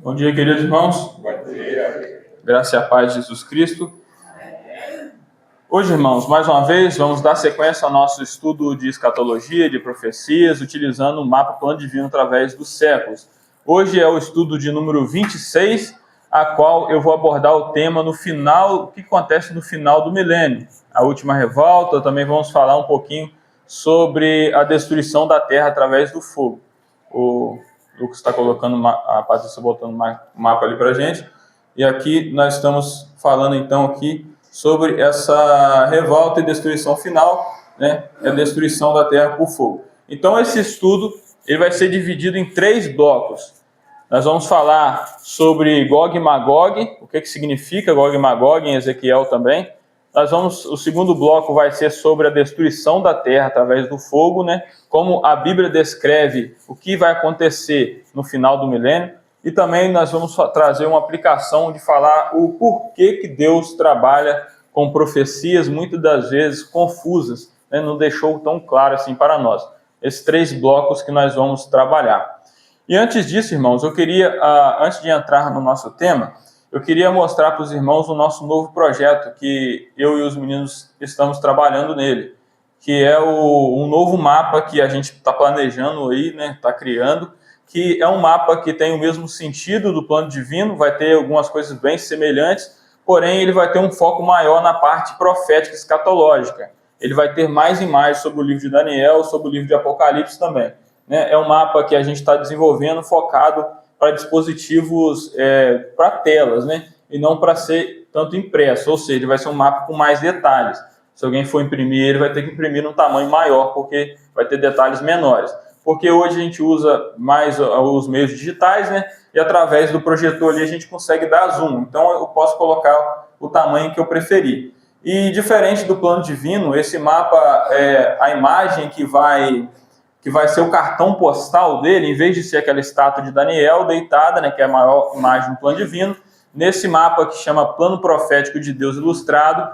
Bom dia, queridos irmãos. Bom dia. Graça e a paz de Jesus Cristo. Hoje, irmãos, mais uma vez, vamos dar sequência ao nosso estudo de escatologia, de profecias, utilizando o mapa Plano Divino através dos séculos. Hoje é o estudo de número 26, a qual eu vou abordar o tema no final, o que acontece no final do milênio, a última revolta. Também vamos falar um pouquinho sobre a destruição da terra através do fogo. O Lucas está colocando, a Patrícia botando o mapa ali para a gente. E aqui nós estamos falando então aqui sobre essa revolta e destruição final, né? A destruição da terra por fogo. Então esse estudo ele vai ser dividido em 3 blocos. Nós vamos falar sobre Gog e Magog, o que significa Gog e Magog em Ezequiel também. O segundo bloco vai ser sobre a destruição da terra através do fogo, né? Como a Bíblia descreve o que vai acontecer no final do milênio. E também nós vamos trazer uma aplicação de falar o porquê que Deus trabalha com profecias muitas das vezes confusas, né? Não deixou tão claro assim para nós. Esses 3 blocos que nós vamos trabalhar. E antes disso, irmãos, eu queria, antes de entrar no nosso tema, eu queria mostrar para os irmãos o nosso novo projeto, que eu e os meninos estamos trabalhando nele, que é um novo mapa que a gente está planejando aí, né? Está criando, que é um mapa que tem o mesmo sentido do plano divino, vai ter algumas coisas bem semelhantes, porém ele vai ter um foco maior na parte profética escatológica. Ele vai ter mais e mais sobre o livro de Daniel, sobre o livro de Apocalipse também. É um mapa que a gente está desenvolvendo focado para dispositivos, para telas, né? E não para ser tanto impresso, ou seja, vai ser um mapa com mais detalhes. Se alguém for imprimir, ele vai ter que imprimir num tamanho maior, porque vai ter detalhes menores. Porque hoje a gente usa mais os meios digitais, né? E através do projetor ali a gente consegue dar zoom. Então eu posso colocar o tamanho que eu preferir. E diferente do plano divino, esse mapa, a imagem que vai ser o cartão postal dele, em vez de ser aquela estátua de Daniel deitada, né, que é a maior imagem do plano divino, nesse mapa que chama Plano Profético de Deus Ilustrado,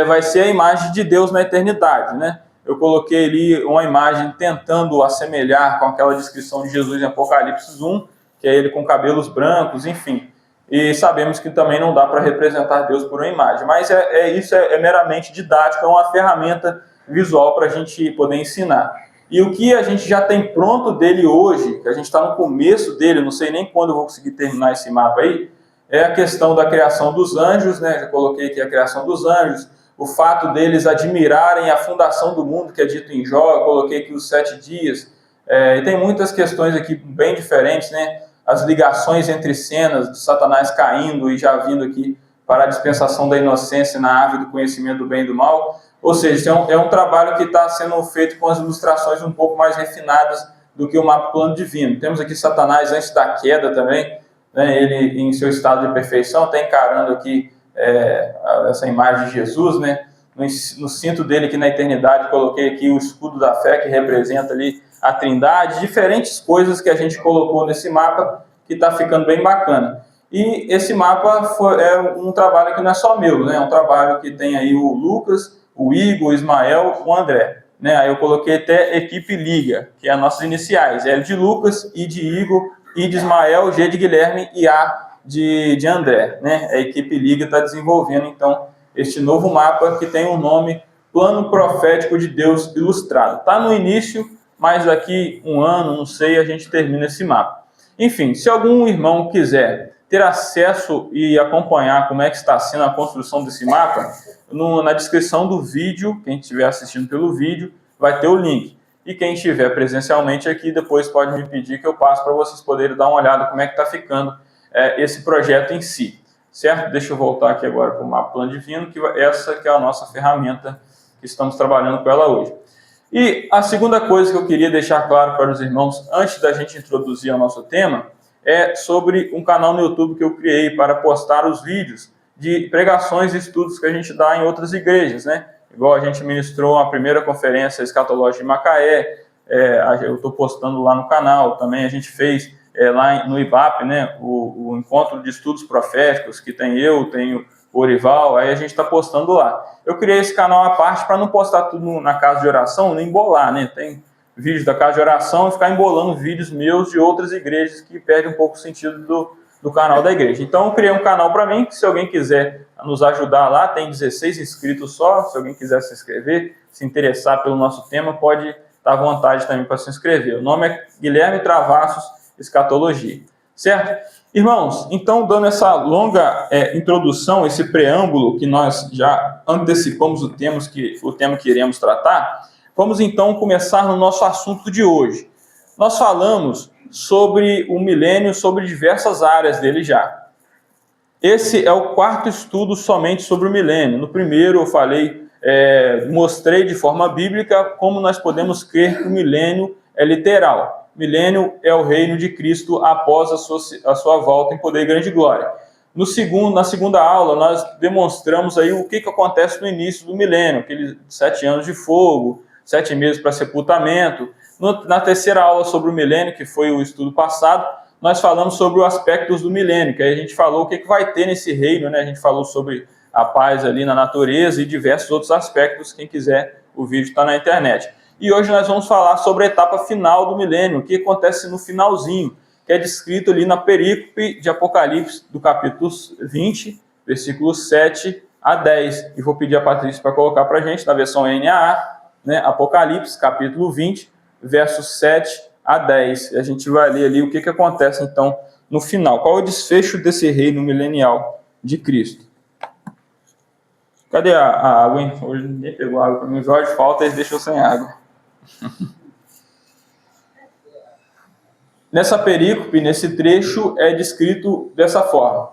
vai ser a imagem de Deus na eternidade, né? Eu coloquei ali uma imagem tentando assemelhar com aquela descrição de Jesus em Apocalipse 1, que é ele com cabelos brancos, enfim. E sabemos que também não dá para representar Deus por uma imagem, mas isso é meramente didático, é uma ferramenta visual para a gente poder ensinar. E o que a gente já tem pronto dele hoje, que a gente está no começo dele, não sei nem quando eu vou conseguir terminar esse mapa aí, é a questão da criação dos anjos, né? Já coloquei aqui a criação dos anjos, o fato deles admirarem a fundação do mundo, que é dito em Jó, eu coloquei aqui os 7 dias, e tem muitas questões aqui bem diferentes, né? As ligações entre cenas de Satanás caindo e já vindo aqui para a dispensação da inocência na árvore do conhecimento do bem e do mal. Ou seja, é um trabalho que está sendo feito com as ilustrações um pouco mais refinadas do que o mapa Plano Divino. Temos aqui Satanás antes da queda também, né? Ele em seu estado de perfeição, está encarando aqui essa imagem de Jesus, né? No cinto dele aqui na eternidade, coloquei aqui o escudo da fé, que representa ali a Trindade, diferentes coisas que a gente colocou nesse mapa, que está ficando bem bacana. E esse mapa é um trabalho que não é só meu, né? É um trabalho que tem aí o Lucas, o Igor, o Ismael, o André. Né? Aí eu coloquei até equipe Liga, que é as nossas iniciais. L de Lucas, I de Igor, I de Ismael, G de Guilherme e A de André. Né? A equipe Liga está desenvolvendo, então, este novo mapa que tem o nome Plano Profético de Deus Ilustrado. Está no início, mas daqui um ano, não sei, a gente termina esse mapa. Enfim, se algum irmão quiser ter acesso e acompanhar como é que está sendo a construção desse mapa, na descrição do vídeo, quem estiver assistindo pelo vídeo, vai ter o link. E quem estiver presencialmente aqui, depois pode me pedir que eu passe para vocês poderem dar uma olhada como é que está ficando esse projeto em si. Certo? Deixa eu voltar aqui agora para o mapa Plano Divino, que essa que é a nossa ferramenta que estamos trabalhando com ela hoje. E a segunda coisa que eu queria deixar claro para os irmãos, antes da gente introduzir o nosso tema, é sobre um canal no YouTube que eu criei para postar os vídeos de pregações e estudos que a gente dá em outras igrejas, né? Igual a gente ministrou a primeira conferência escatológica de Macaé, eu estou postando lá no canal. Também a gente fez lá no IBAP, né, o encontro de estudos proféticos, que tem tenho o Orival, aí a gente está postando lá. Eu criei esse canal à parte para não postar tudo na casa de oração, nem embolar, né? Tem vídeos da casa de oração e ficar embolando vídeos meus de outras igrejas, que perde um pouco o sentido do canal da igreja. Então eu criei um canal para mim, que se alguém quiser nos ajudar lá, tem 16 inscritos só, se alguém quiser se inscrever, se interessar pelo nosso tema, pode estar à vontade também para se inscrever. O nome é Guilherme Travassos Escatologia, certo? Irmãos, então dando essa longa introdução, esse preâmbulo que nós já antecipamos o tema que iremos tratar, vamos então começar no nosso assunto de hoje. Nós falamos sobre o milênio, sobre diversas áreas dele já. Esse é o quarto estudo somente sobre o milênio. No primeiro eu falei, mostrei de forma bíblica como nós podemos crer que o milênio é literal. Milênio é o reino de Cristo após a sua volta em poder e grande glória. Na segunda aula, nós demonstramos aí o que acontece no início do milênio, aqueles 7 anos de fogo, 7 meses para sepultamento. Na terceira aula sobre o milênio, que foi o estudo passado, nós falamos sobre os aspectos do milênio, que aí a gente falou o que vai ter nesse reino, né? A gente falou sobre a paz ali na natureza e diversos outros aspectos. Quem quiser, o vídeo está na internet. E hoje nós vamos falar sobre a etapa final do milênio, o que acontece no finalzinho, que é descrito ali na perícope de Apocalipse, do capítulo 20, versículos 7 a 10. E vou pedir a Patrícia para colocar para a gente, na versão NAA, né? Apocalipse, capítulo 20, versos 7 a 10. E a gente vai ler ali o que acontece, então, no final. Qual é o desfecho desse reino milenial de Cristo? Cadê a água, hein? Hoje ninguém pegou água para mim. O Jorge falta, eles deixou sem água. Nessa perícope, nesse trecho, é descrito dessa forma.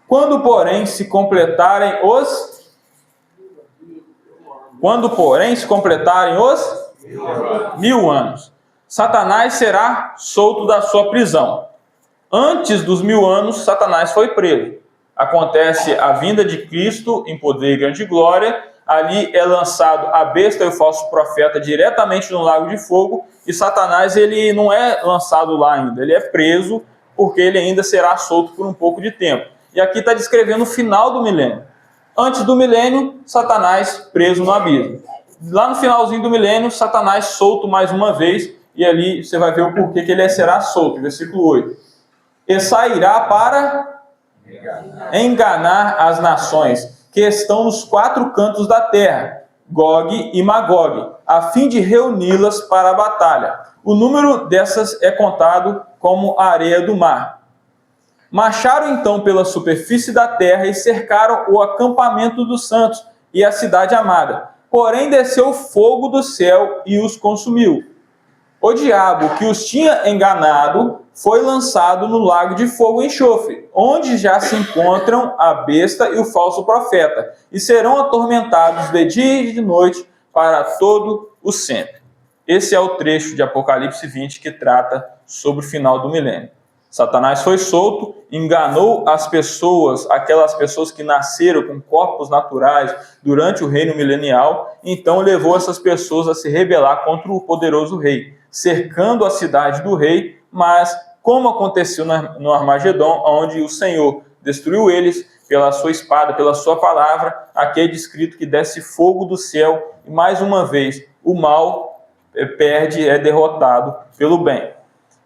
Quando, porém, se completarem os 1000 anos, Satanás será solto da sua prisão. Antes dos 1000 anos, Satanás foi preso. Acontece a vinda de Cristo em poder e grande glória. Ali é lançado a besta e o falso profeta diretamente no lago de fogo. E Satanás, ele não é lançado lá ainda. Ele é preso porque ele ainda será solto por um pouco de tempo. E aqui está descrevendo o final do milênio. Antes do milênio, Satanás preso no abismo. Lá no finalzinho do milênio, Satanás solto mais uma vez. E ali você vai ver o porquê que ele será solto. Versículo 8. E sairá para enganar as nações que estão nos 4 cantos da terra, Gog e Magog, a fim de reuni-las para a batalha. O número dessas é contado como a areia do mar. Marcharam então pela superfície da terra e cercaram o acampamento dos santos e a cidade amada. Porém desceu fogo do céu e os consumiu. O diabo que os tinha enganado foi lançado no lago de fogo e enxofre, onde já se encontram a besta e o falso profeta, e serão atormentados de dia e de noite para todo o sempre. Esse é o trecho de Apocalipse 20 que trata sobre o final do milênio. Satanás foi solto, enganou as pessoas, aquelas pessoas que nasceram com corpos naturais durante o reino milenial, então levou essas pessoas a se rebelar contra o poderoso rei, cercando a cidade do rei, mas como aconteceu no Armagedon, onde o Senhor destruiu eles pela sua espada, pela sua palavra, aqui é descrito que desce fogo do céu e mais uma vez o mal perde, é derrotado pelo bem.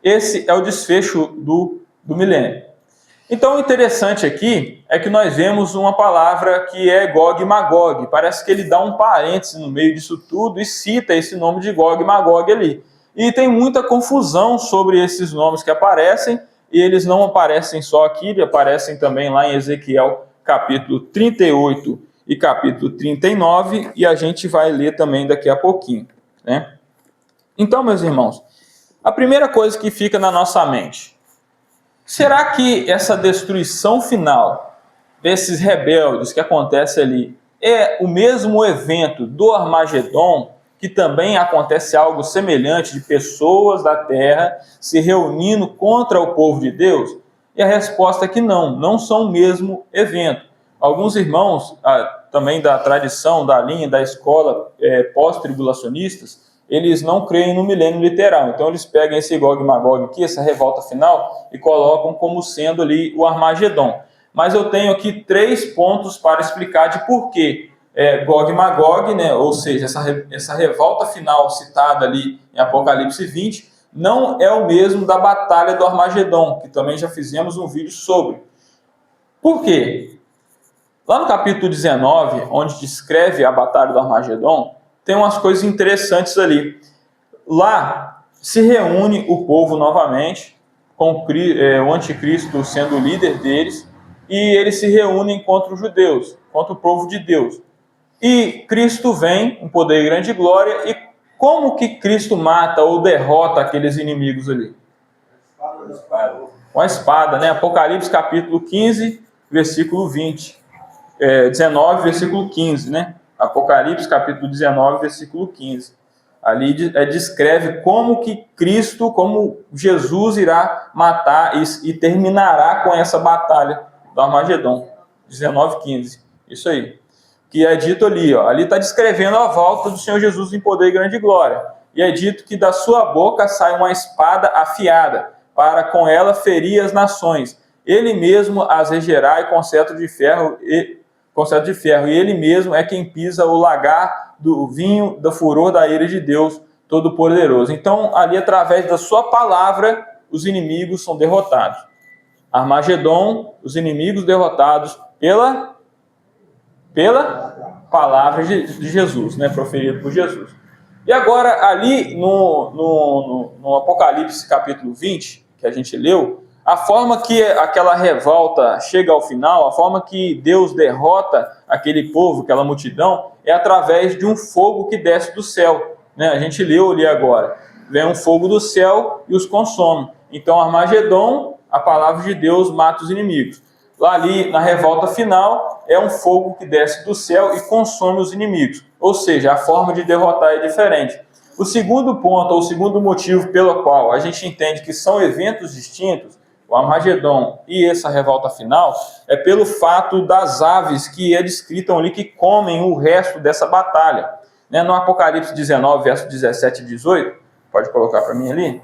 Esse é o desfecho do milênio. Então, o interessante aqui é que nós vemos uma palavra que é Gog e Magog. Parece que ele dá um parêntese no meio disso tudo e cita esse nome de Gog e Magog ali. E tem muita confusão sobre esses nomes que aparecem, e eles não aparecem só aqui, eles aparecem também lá em Ezequiel capítulo 38 e capítulo 39, e a gente vai ler também daqui a pouquinho, né? Então, meus irmãos, a primeira coisa que fica na nossa mente: será que essa destruição final desses rebeldes que acontece ali é o mesmo evento do Armagedon, que também acontece algo semelhante de pessoas da terra se reunindo contra o povo de Deus? E a resposta é que não são o mesmo evento. Alguns irmãos, também da tradição, da linha, da escola pós-tribulacionistas, eles não creem no milênio literal. Então eles pegam esse Gog e Magog aqui, essa revolta final, e colocam como sendo ali o Armagedon. Mas eu tenho aqui 3 pontos para explicar de por que Gog e Magog, né, ou seja, essa revolta final citada ali em Apocalipse 20, não é o mesmo da Batalha do Armagedon, que também já fizemos um vídeo sobre. Por quê? Lá no capítulo 19, onde descreve a Batalha do Armagedon, tem umas coisas interessantes ali. Lá se reúne o povo novamente, com o anticristo sendo o líder deles, e eles se reúnem contra os judeus, contra o povo de Deus. E Cristo vem, em poder e grande glória, e como que Cristo mata ou derrota aqueles inimigos ali? Com a espada, né? Apocalipse capítulo 15, versículo 20. 19, versículo 15, né? Apocalipse capítulo 19, versículo 15. Ali descreve como que Cristo, como Jesus irá matar e terminará com essa batalha do Armagedon. 19, 15. Isso aí. Que é dito ali, ó. Ali está descrevendo a volta do Senhor Jesus em poder e grande glória. E é dito que da sua boca sai uma espada afiada, para com ela ferir as nações. Ele mesmo as regerá com cetro de ferro, e ele mesmo é quem pisa o lagar do vinho do furor da ira de Deus Todo-Poderoso. Então, ali, através da sua palavra, os inimigos são derrotados. Armagedon, os inimigos derrotados pela palavra de Jesus, né, proferida por Jesus. E agora, ali no Apocalipse capítulo 20, que a gente leu, a forma que aquela revolta chega ao final, a forma que Deus derrota aquele povo, aquela multidão, é através de um fogo que desce do céu. Né? A gente leu ali agora. Vem um fogo do céu e os consome. Então, Armagedon, a palavra de Deus mata os inimigos. Lá ali, na revolta final, é um fogo que desce do céu e consome os inimigos. Ou seja, a forma de derrotar é diferente. O segundo ponto, ou o segundo motivo pelo qual a gente entende que são eventos distintos, o Armagedon e essa revolta final, é pelo fato das aves que é descritam ali que comem o resto dessa batalha. Né? No Apocalipse 19, versos 17 e 18, pode colocar para mim ali?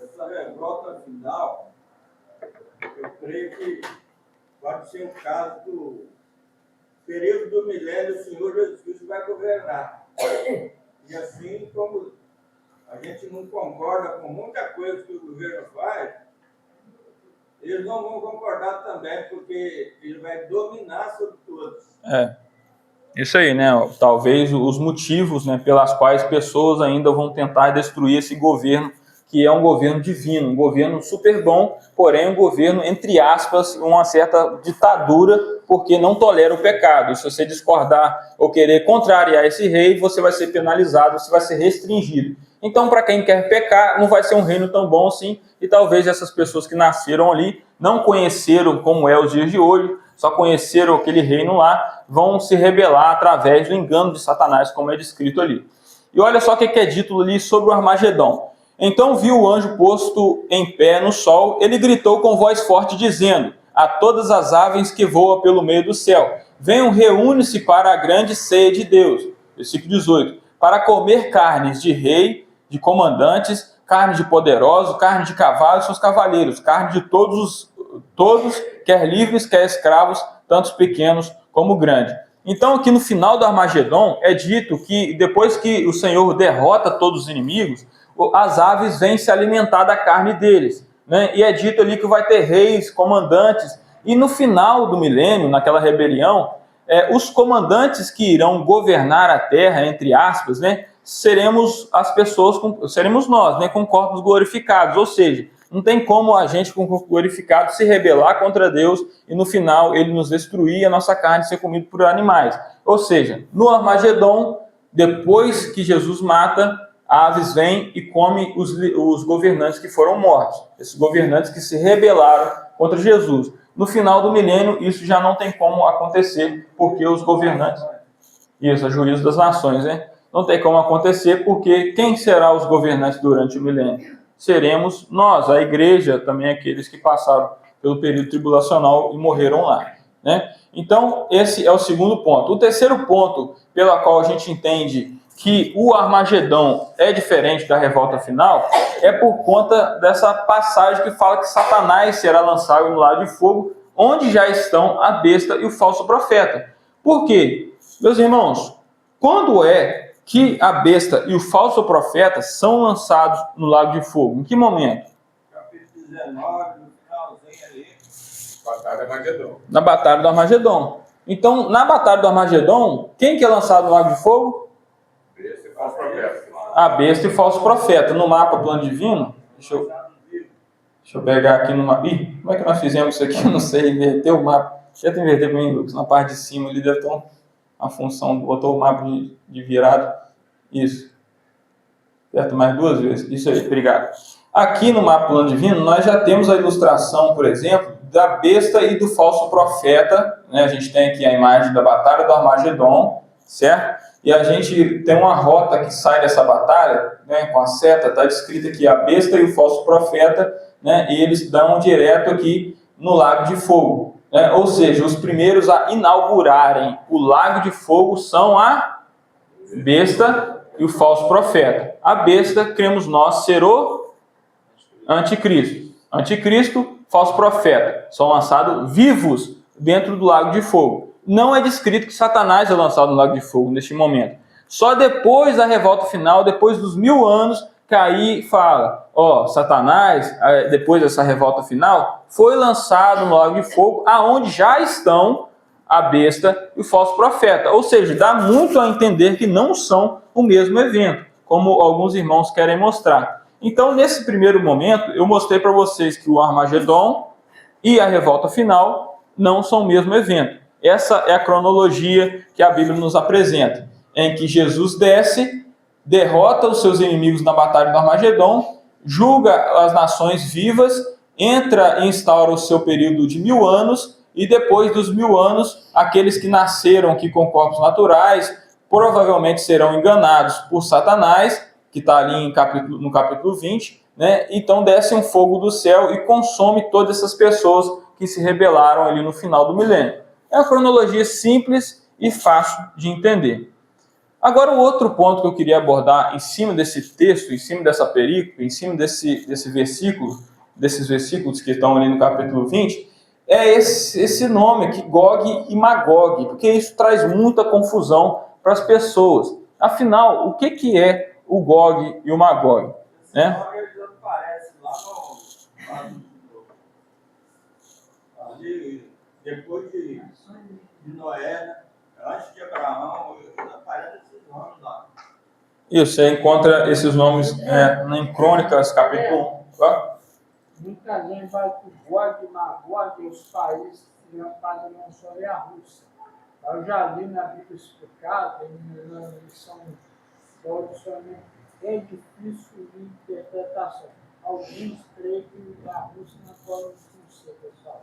Essa revolta final, eu creio que pode ser o caso do período do milênio, o Senhor Jesus Cristo vai governar. E assim como a gente não concorda com muita coisa que o governo faz, eles não vão concordar também, porque ele vai dominar sobre todos. Isso aí, né? Talvez os motivos, né, pelas quais pessoas ainda vão tentar destruir esse governo, que é um governo divino, um governo super bom, porém um governo, entre aspas, uma certa ditadura, porque não tolera o pecado. Se você discordar ou querer contrariar esse rei, você vai ser penalizado, você vai ser restringido. Então, para quem quer pecar, não vai ser um reino tão bom assim, e talvez essas pessoas que nasceram ali não conheceram como é os dias de hoje, só conheceram aquele reino lá, vão se rebelar através do engano de Satanás, como é descrito ali. E olha só o que é dito ali sobre o Armagedon. Então viu o anjo posto em pé no sol, ele gritou com voz forte, dizendo a todas as aves que voam pelo meio do céu: venham, reúne-se para a grande ceia de Deus. Versículo 18. Para comer carnes de rei, de comandantes, carne de poderosos, carne de cavalos e seus cavaleiros, carne de todos, quer livres, quer escravos, tanto pequenos como grandes. Então, aqui no final do Armagedon, é dito que depois que o Senhor derrota todos os inimigos, as aves vêm se alimentar da carne deles. Né? E é dito ali que vai ter reis, comandantes, e no final do milênio, naquela rebelião, os comandantes que irão governar a terra, entre aspas, né, seremos as pessoas, seremos nós, né, com corpos glorificados, ou seja, não tem como a gente com o corpo glorificado se rebelar contra Deus e no final ele nos destruir e a nossa carne ser comida por animais. Ou seja, no Armagedon, depois que Jesus mata, aves vêm e comem os governantes que foram mortos, esses governantes que se rebelaram contra Jesus. No final do milênio, isso já não tem como acontecer, porque os governantes... Isso, a juízo das nações, né? Não tem como acontecer, porque quem será os governantes durante o milênio? Seremos nós, a igreja, também aqueles que passaram pelo período tribulacional e morreram lá. Né? Então, esse é o segundo ponto. O terceiro ponto, pelo qual a gente entende que o Armagedon é diferente da revolta final, é por conta dessa passagem que fala que Satanás será lançado no lago de fogo, onde já estão a besta e o falso profeta. Por quê? Meus irmãos, quando é que a besta e o falso profeta são lançados no lago de fogo. Em que momento? Capítulo 19, no finalzinho ali. Batalha do Armagedon. Na Batalha do Armagedon. Então, na Batalha do Armagedon, quem que é lançado no lago de fogo? Besta e falso profeta. A besta e o falso profeta. No mapa Plano Divino, deixa eu pegar aqui no mapa. Ih, como é que nós fizemos isso aqui? Eu não sei, inverter o mapa. Deixa eu inverter para mim, Lucas. Na parte de cima ele deve ter uma função, botou o mapa de virado. Isso. Aperta mais 2 vezes. Isso aí, obrigado. Aqui no mapa Plano Divino, nós já temos a ilustração, por exemplo, da besta e do falso profeta. Né? A gente tem aqui a imagem da Batalha do Armagedon, certo? E a gente tem uma rota que sai dessa batalha, né, com a seta, está descrita aqui a besta e o falso profeta, né, e eles dão direto aqui no Lago de Fogo. Né? Ou seja, os primeiros a inaugurarem o Lago de Fogo são a besta e o falso profeta. A besta, cremos nós, ser o anticristo. Anticristo, falso profeta, são lançados vivos dentro do Lago de Fogo. Não é descrito que Satanás é lançado no Lago de Fogo neste momento. Só depois da revolta final, depois dos 1000 anos, que aí fala, Satanás, depois dessa revolta final, foi lançado no Lago de Fogo, aonde já estão a besta e o falso profeta. Ou seja, dá muito a entender que não são o mesmo evento, como alguns irmãos querem mostrar. Então, nesse primeiro momento, eu mostrei para vocês que o Armagedon e a revolta final não são o mesmo evento. Essa é a cronologia que a Bíblia nos apresenta, em que Jesus desce, derrota os seus inimigos na Batalha do Armagedon, julga as nações vivas, entra e instaura o seu período de 1000 anos, e depois dos 1000 anos, aqueles que nasceram aqui com corpos naturais, provavelmente serão enganados por Satanás, que está ali no capítulo 20, né? Então desce um fogo do céu e consome todas essas pessoas que se rebelaram ali no final do milênio. É uma cronologia simples e fácil de entender. Agora, o outro ponto que eu queria abordar em cima desse texto, em cima dessa perícope, em cima desse versículo, desses versículos que estão ali no capítulo 20, é esse nome aqui, Gog e Magog, porque isso traz muita confusão para as pessoas. Afinal, o que é o Gog e o Magog? Né? Depois de Noé, antes de Abraão, aparece esses nomes lá. Isso, você encontra esses nomes em Crônicas, capítulo 1. Tá? Muita gente vai para o Gog e Magog, os países que não só é a Rússia. Eu já li na Bíblia explicada, na lição todos é difícil de interpretação. Alguns creem que a Rússia não pode ser, pessoal.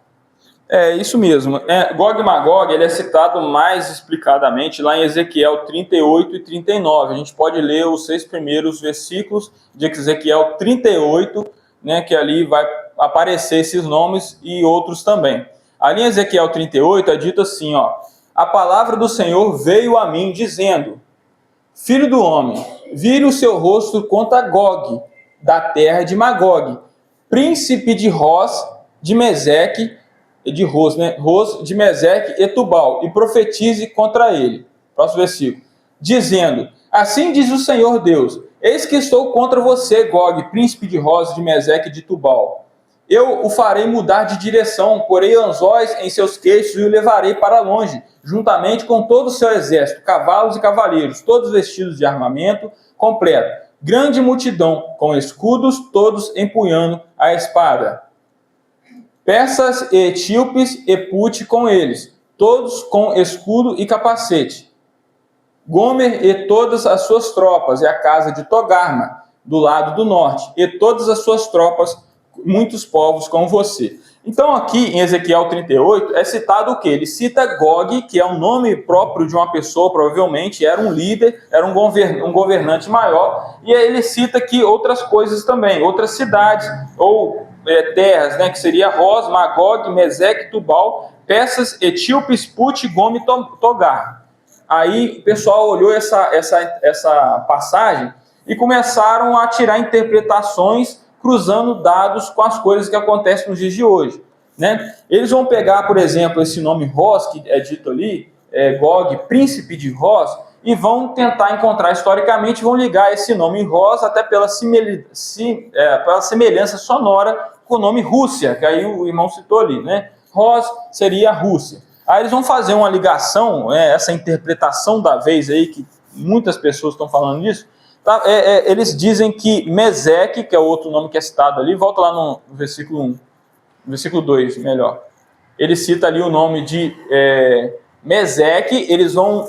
É isso mesmo. Gog e Magog ele é citado mais explicadamente lá em Ezequiel 38 e 39. A gente pode ler os 6 primeiros versículos de Ezequiel 38, né, que ali vai aparecer esses nomes e outros também. Ali em Ezequiel 38 é dito assim, a palavra do Senhor veio a mim dizendo, filho do homem, vire o seu rosto contra Gog, da terra de Magog, príncipe de Roz, de Meseque, de Meseque e Tubal, e profetize contra ele. Próximo versículo. Dizendo, assim diz o Senhor Deus, eis que estou contra você, Gog, príncipe de Roz, de Meseque e de Tubal. Eu o farei mudar de direção, porei anzóis em seus queixos e o levarei para longe, juntamente com todo o seu exército, cavalos e cavaleiros, todos vestidos de armamento completo. Grande multidão, com escudos, todos empunhando a espada. Persas e etíopes e Pute com eles, todos com escudo e capacete. Gomer e todas as suas tropas, e a casa de Togarma, do lado do norte, e todas as suas tropas, muitos povos com você. Então aqui em Ezequiel 38 é citado o quê? Ele cita Gog, que é um nome próprio de uma pessoa, provavelmente era um líder, era um governante maior, e aí ele cita aqui outras coisas também, outras cidades, ou terras, né, que seria Roz, Magog, Meseque, Tubal, Persas, etíopes, Pute, Gomer e Togar. Aí o pessoal olhou essa passagem e começaram a tirar interpretações cruzando dados com as coisas que acontecem nos dias de hoje. Né? Eles vão pegar, por exemplo, esse nome Roz, que é dito ali, Gog, príncipe de Roz, e vão tentar encontrar historicamente, vão ligar esse nome Ros até pela semelhança sonora com o nome Rússia, que aí o irmão citou ali, né? Ros seria Rússia. Aí eles vão fazer uma ligação, essa interpretação da vez aí, que muitas pessoas estão falando nisso, tá? Eles dizem que Meseque, que é o outro nome que é citado ali, volta lá no versículo 1, versículo 2, melhor. Ele cita ali o nome de Meseque, eles vão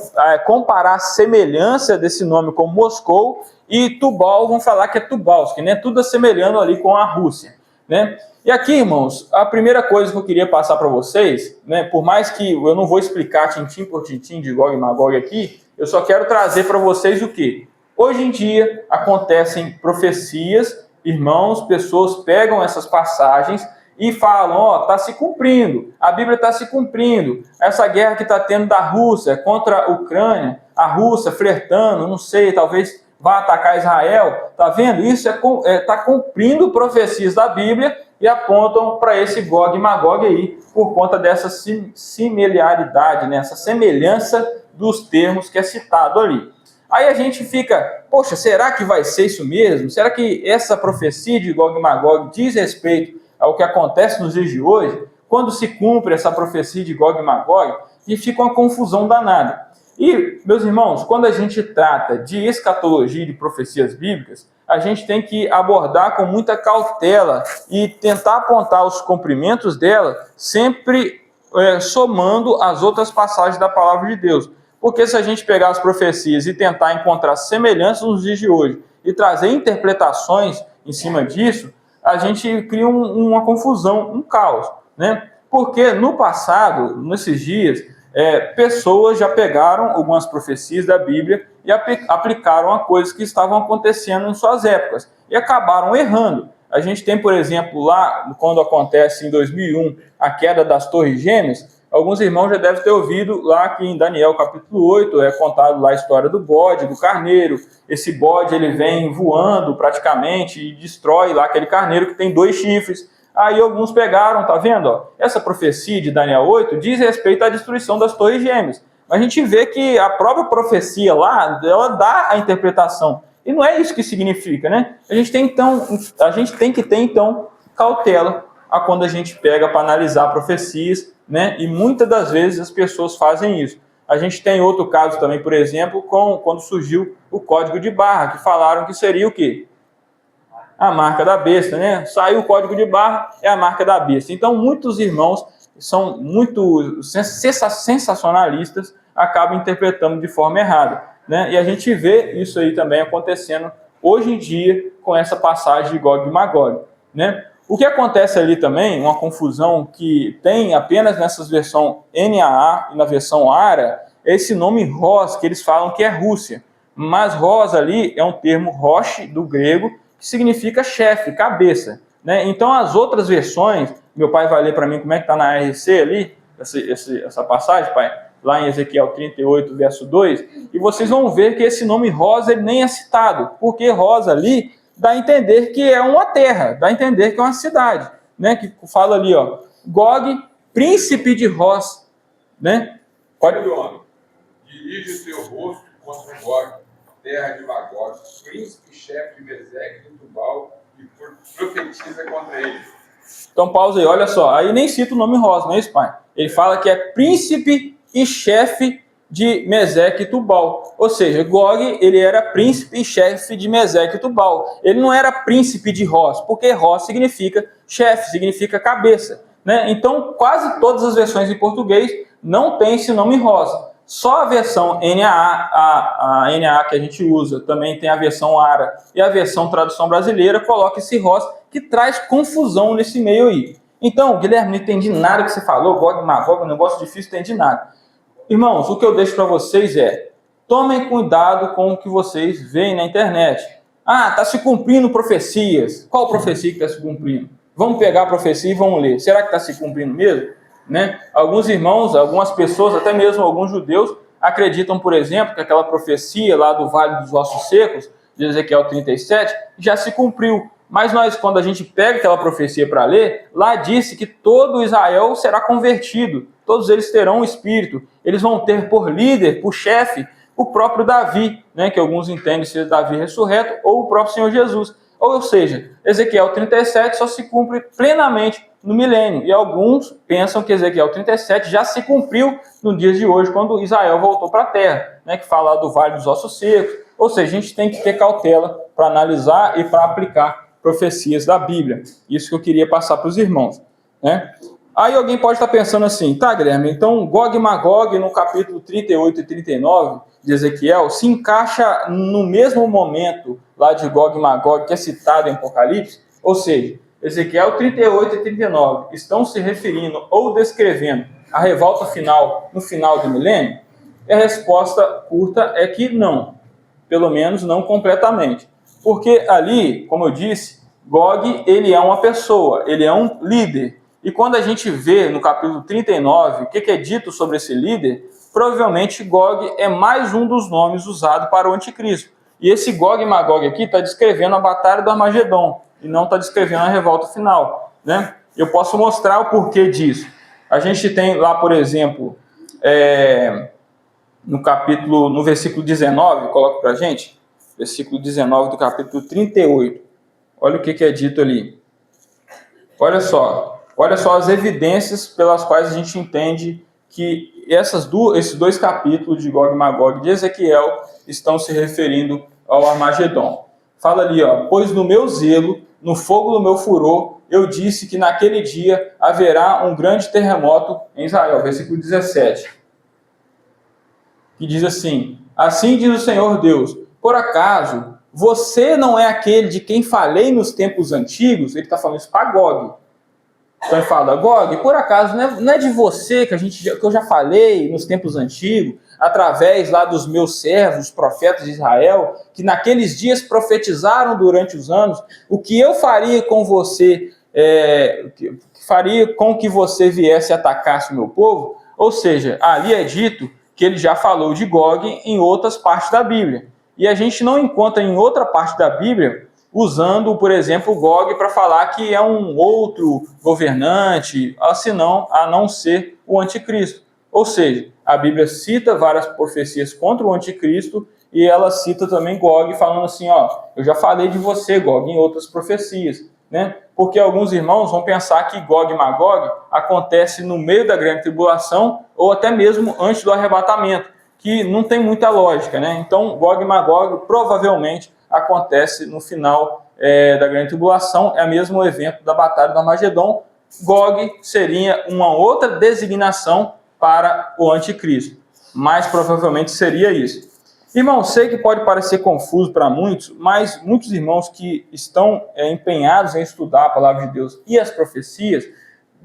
comparar a semelhança desse nome com Moscou, e Tubal vão falar que é Tubalsk, né? Tudo assemelhando ali com a Rússia, né? E aqui, irmãos, a primeira coisa que eu queria passar para vocês, né, por mais que eu não vou explicar tintim por tintim de Gog e Magog aqui, eu só quero trazer para vocês o quê? Hoje em dia acontecem profecias, irmãos, pessoas pegam essas passagens e falam, está se cumprindo, a Bíblia está se cumprindo, essa guerra que está tendo da Rússia contra a Ucrânia, a Rússia flertando, não sei, talvez vá atacar Israel, está vendo? Isso está cumprindo profecias da Bíblia e apontam para esse Gog e Magog aí, por conta dessa similaridade, né? Essa semelhança dos termos que é citado ali. Aí a gente fica, poxa, será que vai ser isso mesmo? Será que essa profecia de Gog e Magog diz respeito ao que acontece nos dias de hoje? Quando se cumpre essa profecia de Gog e Magog, e fica uma confusão danada. E, meus irmãos, quando a gente trata de escatologia e de profecias bíblicas, a gente tem que abordar com muita cautela e tentar apontar os cumprimentos dela, sempre somando as outras passagens da palavra de Deus. Porque se a gente pegar as profecias e tentar encontrar semelhanças nos dias de hoje e trazer interpretações em cima disso, a gente cria uma confusão, um caos, né? Porque no passado, nesses dias, pessoas já pegaram algumas profecias da Bíblia e aplicaram a coisas que estavam acontecendo em suas épocas e acabaram errando. A gente tem, por exemplo, lá, quando acontece em 2001 a queda das Torres Gêmeas, alguns irmãos já devem ter ouvido lá que em Daniel capítulo 8 é contado lá a história do bode, do carneiro. Esse bode ele vem voando praticamente e destrói lá aquele carneiro que tem 2 chifres. Aí alguns pegaram, tá vendo? Ó, essa profecia de Daniel 8 diz respeito à destruição das Torres Gêmeas. Mas a gente vê que a própria profecia lá, ela dá a interpretação. E não é isso que significa, né? A gente tem que ter, então, cautela a quando a gente pega para analisar profecias, né? E muitas das vezes as pessoas fazem isso. A gente tem outro caso também, por exemplo, quando surgiu o código de barra, que falaram que seria o quê? A marca da besta, né? Saiu o código de barra, é a marca da besta. Então, muitos irmãos são muito sensacionalistas, acabam interpretando de forma errada, né? E a gente vê isso aí também acontecendo hoje em dia com essa passagem de Gog e Magog, né? O que acontece ali também, uma confusão que tem apenas nessas versões NAA e na versão ARA, é esse nome Ros, que eles falam que é Rússia. Mas Ros ali é um termo Rosh, do grego, que significa chefe, cabeça, né? Então as outras versões, meu pai vai ler para mim como é que está na RC ali, essa passagem, pai, lá em Ezequiel 38, verso 2, e vocês vão ver que esse nome Ros ele nem é citado, porque Ros ali dá a entender que é uma terra, dá a entender que é uma cidade, né? Que fala ali, ó, Gog, príncipe de Ros, né? Pode, homem, dirige o teu rosto contra o Gog, terra de Magog, príncipe chefe de Meseque e Tubal, e profetiza contra ele. Então pausa aí, olha só, aí nem cita o nome Ros, não é isso, pai? Ele fala que é príncipe e chefe de Meseque e Tubal. Ou seja, Gog, ele era príncipe e chefe de Meseque e Tubal. Ele não era príncipe de Ros, porque Ros significa chefe, significa cabeça, né? Então, quase todas as versões em português não tem esse nome Ros. Só a versão NAA, a NAA que a gente usa, também tem a versão ARA e a versão tradução brasileira, coloca esse Ros, que traz confusão nesse meio aí. Então, Guilherme, não entendi nada que você falou, Gog e Magog, um negócio difícil, não entendi nada. Irmãos, o que eu deixo para vocês é, tomem cuidado com o que vocês veem na internet. Ah, está se cumprindo profecias. Qual profecia que está se cumprindo? Vamos pegar a profecia e vamos ler. Será que está se cumprindo mesmo? Né? Alguns irmãos, algumas pessoas, até mesmo alguns judeus, acreditam, por exemplo, que aquela profecia lá do Vale dos Ossos Secos, de Ezequiel 37, já se cumpriu. Mas nós, quando a gente pega aquela profecia para ler, lá disse que todo Israel será convertido, todos eles terão um espírito, eles vão ter por líder, por chefe, o próprio Davi, né, que alguns entendem ser Davi ressurreto, ou o próprio Senhor Jesus. Ou seja, Ezequiel 37 só se cumpre plenamente no milênio. E alguns pensam que Ezequiel 37 já se cumpriu no dia de hoje, quando Israel voltou para a terra, né, que fala do Vale dos Ossos Secos. Ou seja, a gente tem que ter cautela para analisar e para aplicar profecias da Bíblia. Isso que eu queria passar para os irmãos, né? Aí alguém pode estar pensando assim, tá, Guilherme, então Gog e Magog, no capítulo 38 e 39 de Ezequiel, se encaixa no mesmo momento lá de Gog e Magog, que é citado em Apocalipse? Ou seja, Ezequiel 38 e 39 estão se referindo ou descrevendo a revolta final no final do milênio? E a resposta curta é que não, pelo menos não completamente. Porque ali, como eu disse, Gog, ele é uma pessoa, ele é um líder. E quando a gente vê no capítulo 39 o que é dito sobre esse líder, provavelmente Gog é mais um dos nomes usados para o anticristo. E esse Gog e Magog aqui está descrevendo a batalha do Armagedon, e não está descrevendo a revolta final, né? Eu posso mostrar o porquê disso. A gente tem lá, por exemplo, no versículo 19, coloca para a gente, versículo 19 do capítulo 38. Olha o que é dito ali. Olha só as evidências pelas quais a gente entende que esses dois capítulos de Gog e Magog de Ezequiel estão se referindo ao Armagedon. Fala ali, ó, pois no meu zelo, no fogo do meu furor, eu disse que naquele dia haverá um grande terremoto em Israel. Versículo 17. Que diz assim, assim diz o Senhor Deus, por acaso você não é aquele de quem falei nos tempos antigos? Ele está falando isso para Gog. Então ele fala, Gog, por acaso não é de você que eu já falei nos tempos antigos, através lá dos meus servos, os profetas de Israel, que naqueles dias profetizaram durante os anos, o que eu faria com você, que faria com que você viesse e atacasse o meu povo? Ou seja, ali é dito que ele já falou de Gog em outras partes da Bíblia. E a gente não encontra em outra parte da Bíblia usando, por exemplo, Gog para falar que é um outro governante, a não ser o anticristo. Ou seja, a Bíblia cita várias profecias contra o anticristo e ela cita também Gog falando assim, ó, eu já falei de você, Gog, em outras profecias, né? Porque alguns irmãos vão pensar que Gog e Magog acontece no meio da grande tribulação ou até mesmo antes do arrebatamento, que não tem muita lógica, né? Então, Gog e Magog provavelmente acontece no final da grande tribulação, é o mesmo evento da batalha do Armagedon. Gog seria uma outra designação para o anticristo, mas provavelmente seria isso. Irmão, sei que pode parecer confuso para muitos, mas muitos irmãos que estão empenhados em estudar a palavra de Deus e as profecias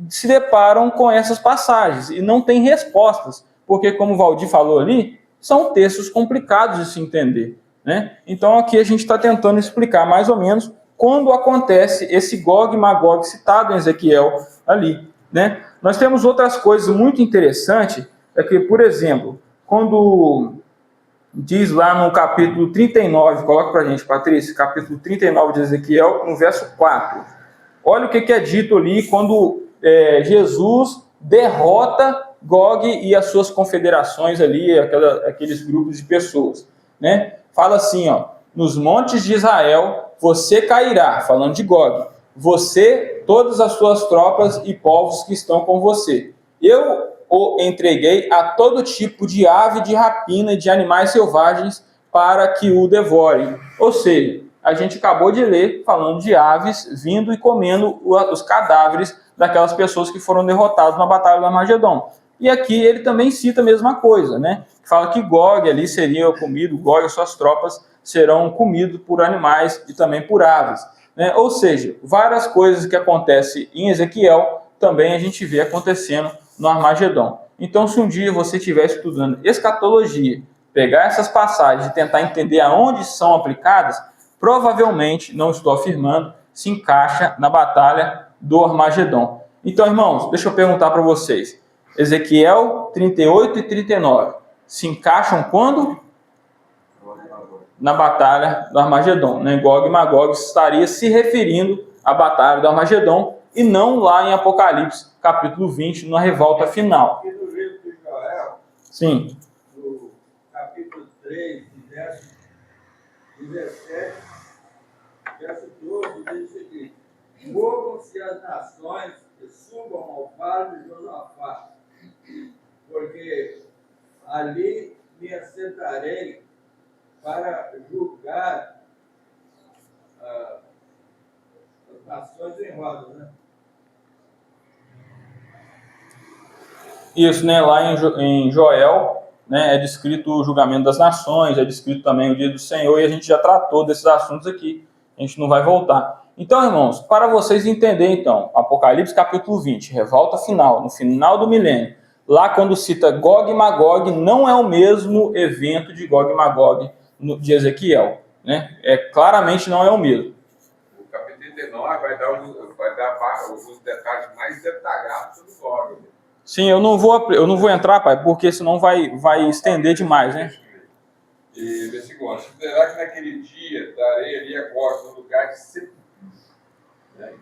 se deparam com essas passagens e não têm respostas, porque como o Valdir falou ali, são textos complicados de se entender, né? Então aqui a gente está tentando explicar mais ou menos quando acontece esse Gog e Magog citado em Ezequiel ali, né? Nós temos outras coisas muito interessantes, é que, por exemplo, quando diz lá no capítulo 39, coloca para a gente, Patrícia, capítulo 39 de Ezequiel, no verso 4. Olha o que é dito ali quando Jesus derrota Gog e as suas confederações ali, aqueles grupos de pessoas, né? Fala assim, ó, nos montes de Israel você cairá, falando de Gog, você, todas as suas tropas e povos que estão com você. Eu o entreguei a todo tipo de ave de rapina e de animais selvagens para que o devorem. Ou seja, a gente acabou de ler falando de aves vindo e comendo os cadáveres daquelas pessoas que foram derrotadas na batalha do Armagedon. E aqui ele também cita a mesma coisa, né? Fala que Gog ali seria comido, Gog e suas tropas serão comidos por animais e também por aves, né? Ou seja, várias coisas que acontecem em Ezequiel também a gente vê acontecendo no Armagedon. Então, se um dia você estiver estudando escatologia, pegar essas passagens e tentar entender aonde são aplicadas, provavelmente, não estou afirmando, se encaixa na batalha do Armagedon. Então, irmãos, deixa eu perguntar para vocês. Ezequiel 38 e 39 se encaixam quando? Na batalha do Armagedon, né? Gog e Magog estaria se referindo à batalha do Armagedon e não lá em Apocalipse, capítulo 20, na revolta final. Aqui no livro de Joel, Sim. no capítulo 3, 3, verso 17, verso 12, diz o seguinte: movam-se as nações e subam ao vale de Josafá, porque ali me assentarei para julgar as nações em roda, né? Isso, né? Lá em Joel, né, é descrito o julgamento das nações, é descrito também o dia do Senhor, e a gente já tratou desses assuntos aqui. A gente não vai voltar. Então, irmãos, para vocês entenderem, então, Apocalipse capítulo 20, revolta final, no final do milênio, lá quando cita Gog e Magog, não é o mesmo evento de Gog e Magog de Ezequiel, né? Claramente não é o mesmo. O capítulo 39 vai dar os detalhes mais detalhados sobre o Gog. Sim, eu não vou entrar, pai, porque senão vai estender demais, né? E versículo 11: será que naquele dia darei ali a Gog no lugar de sepultura?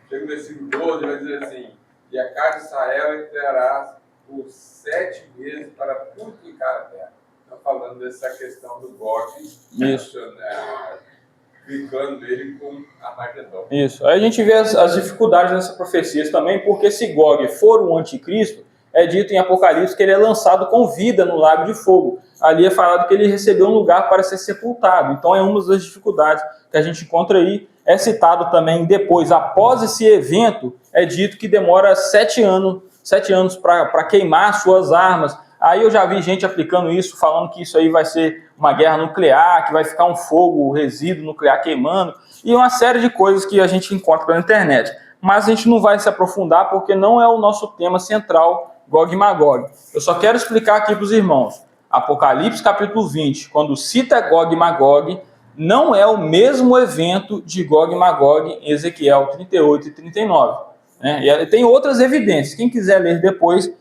Chega no versículo 12, vai dizer assim: e a casa de Israel entrará por 7 meses para purificar a terra. Estão falando dessa questão do Gog, ficando ele com Armagedon. Isso. Aí a gente vê as dificuldades nessas profecias também, porque se Gog for o anticristo, é dito em Apocalipse que ele é lançado com vida no lago de fogo. Ali é falado que ele recebeu um lugar para ser sepultado. Então é uma das dificuldades que a gente encontra aí. É citado também depois, após esse evento, é dito que demora 7 anos para queimar suas armas. Aí eu já vi gente aplicando isso, falando que isso aí vai ser uma guerra nuclear, que vai ficar um fogo, resíduo nuclear queimando, e uma série de coisas que a gente encontra pela internet. Mas a gente não vai se aprofundar porque não é o nosso tema central, Gog e Magog. Eu só quero explicar aqui para os irmãos. Apocalipse capítulo 20, quando cita Gog e Magog, não é o mesmo evento de Gog e Magog em Ezequiel 38 e 39. Né? E tem outras evidências. Quem quiser ler depois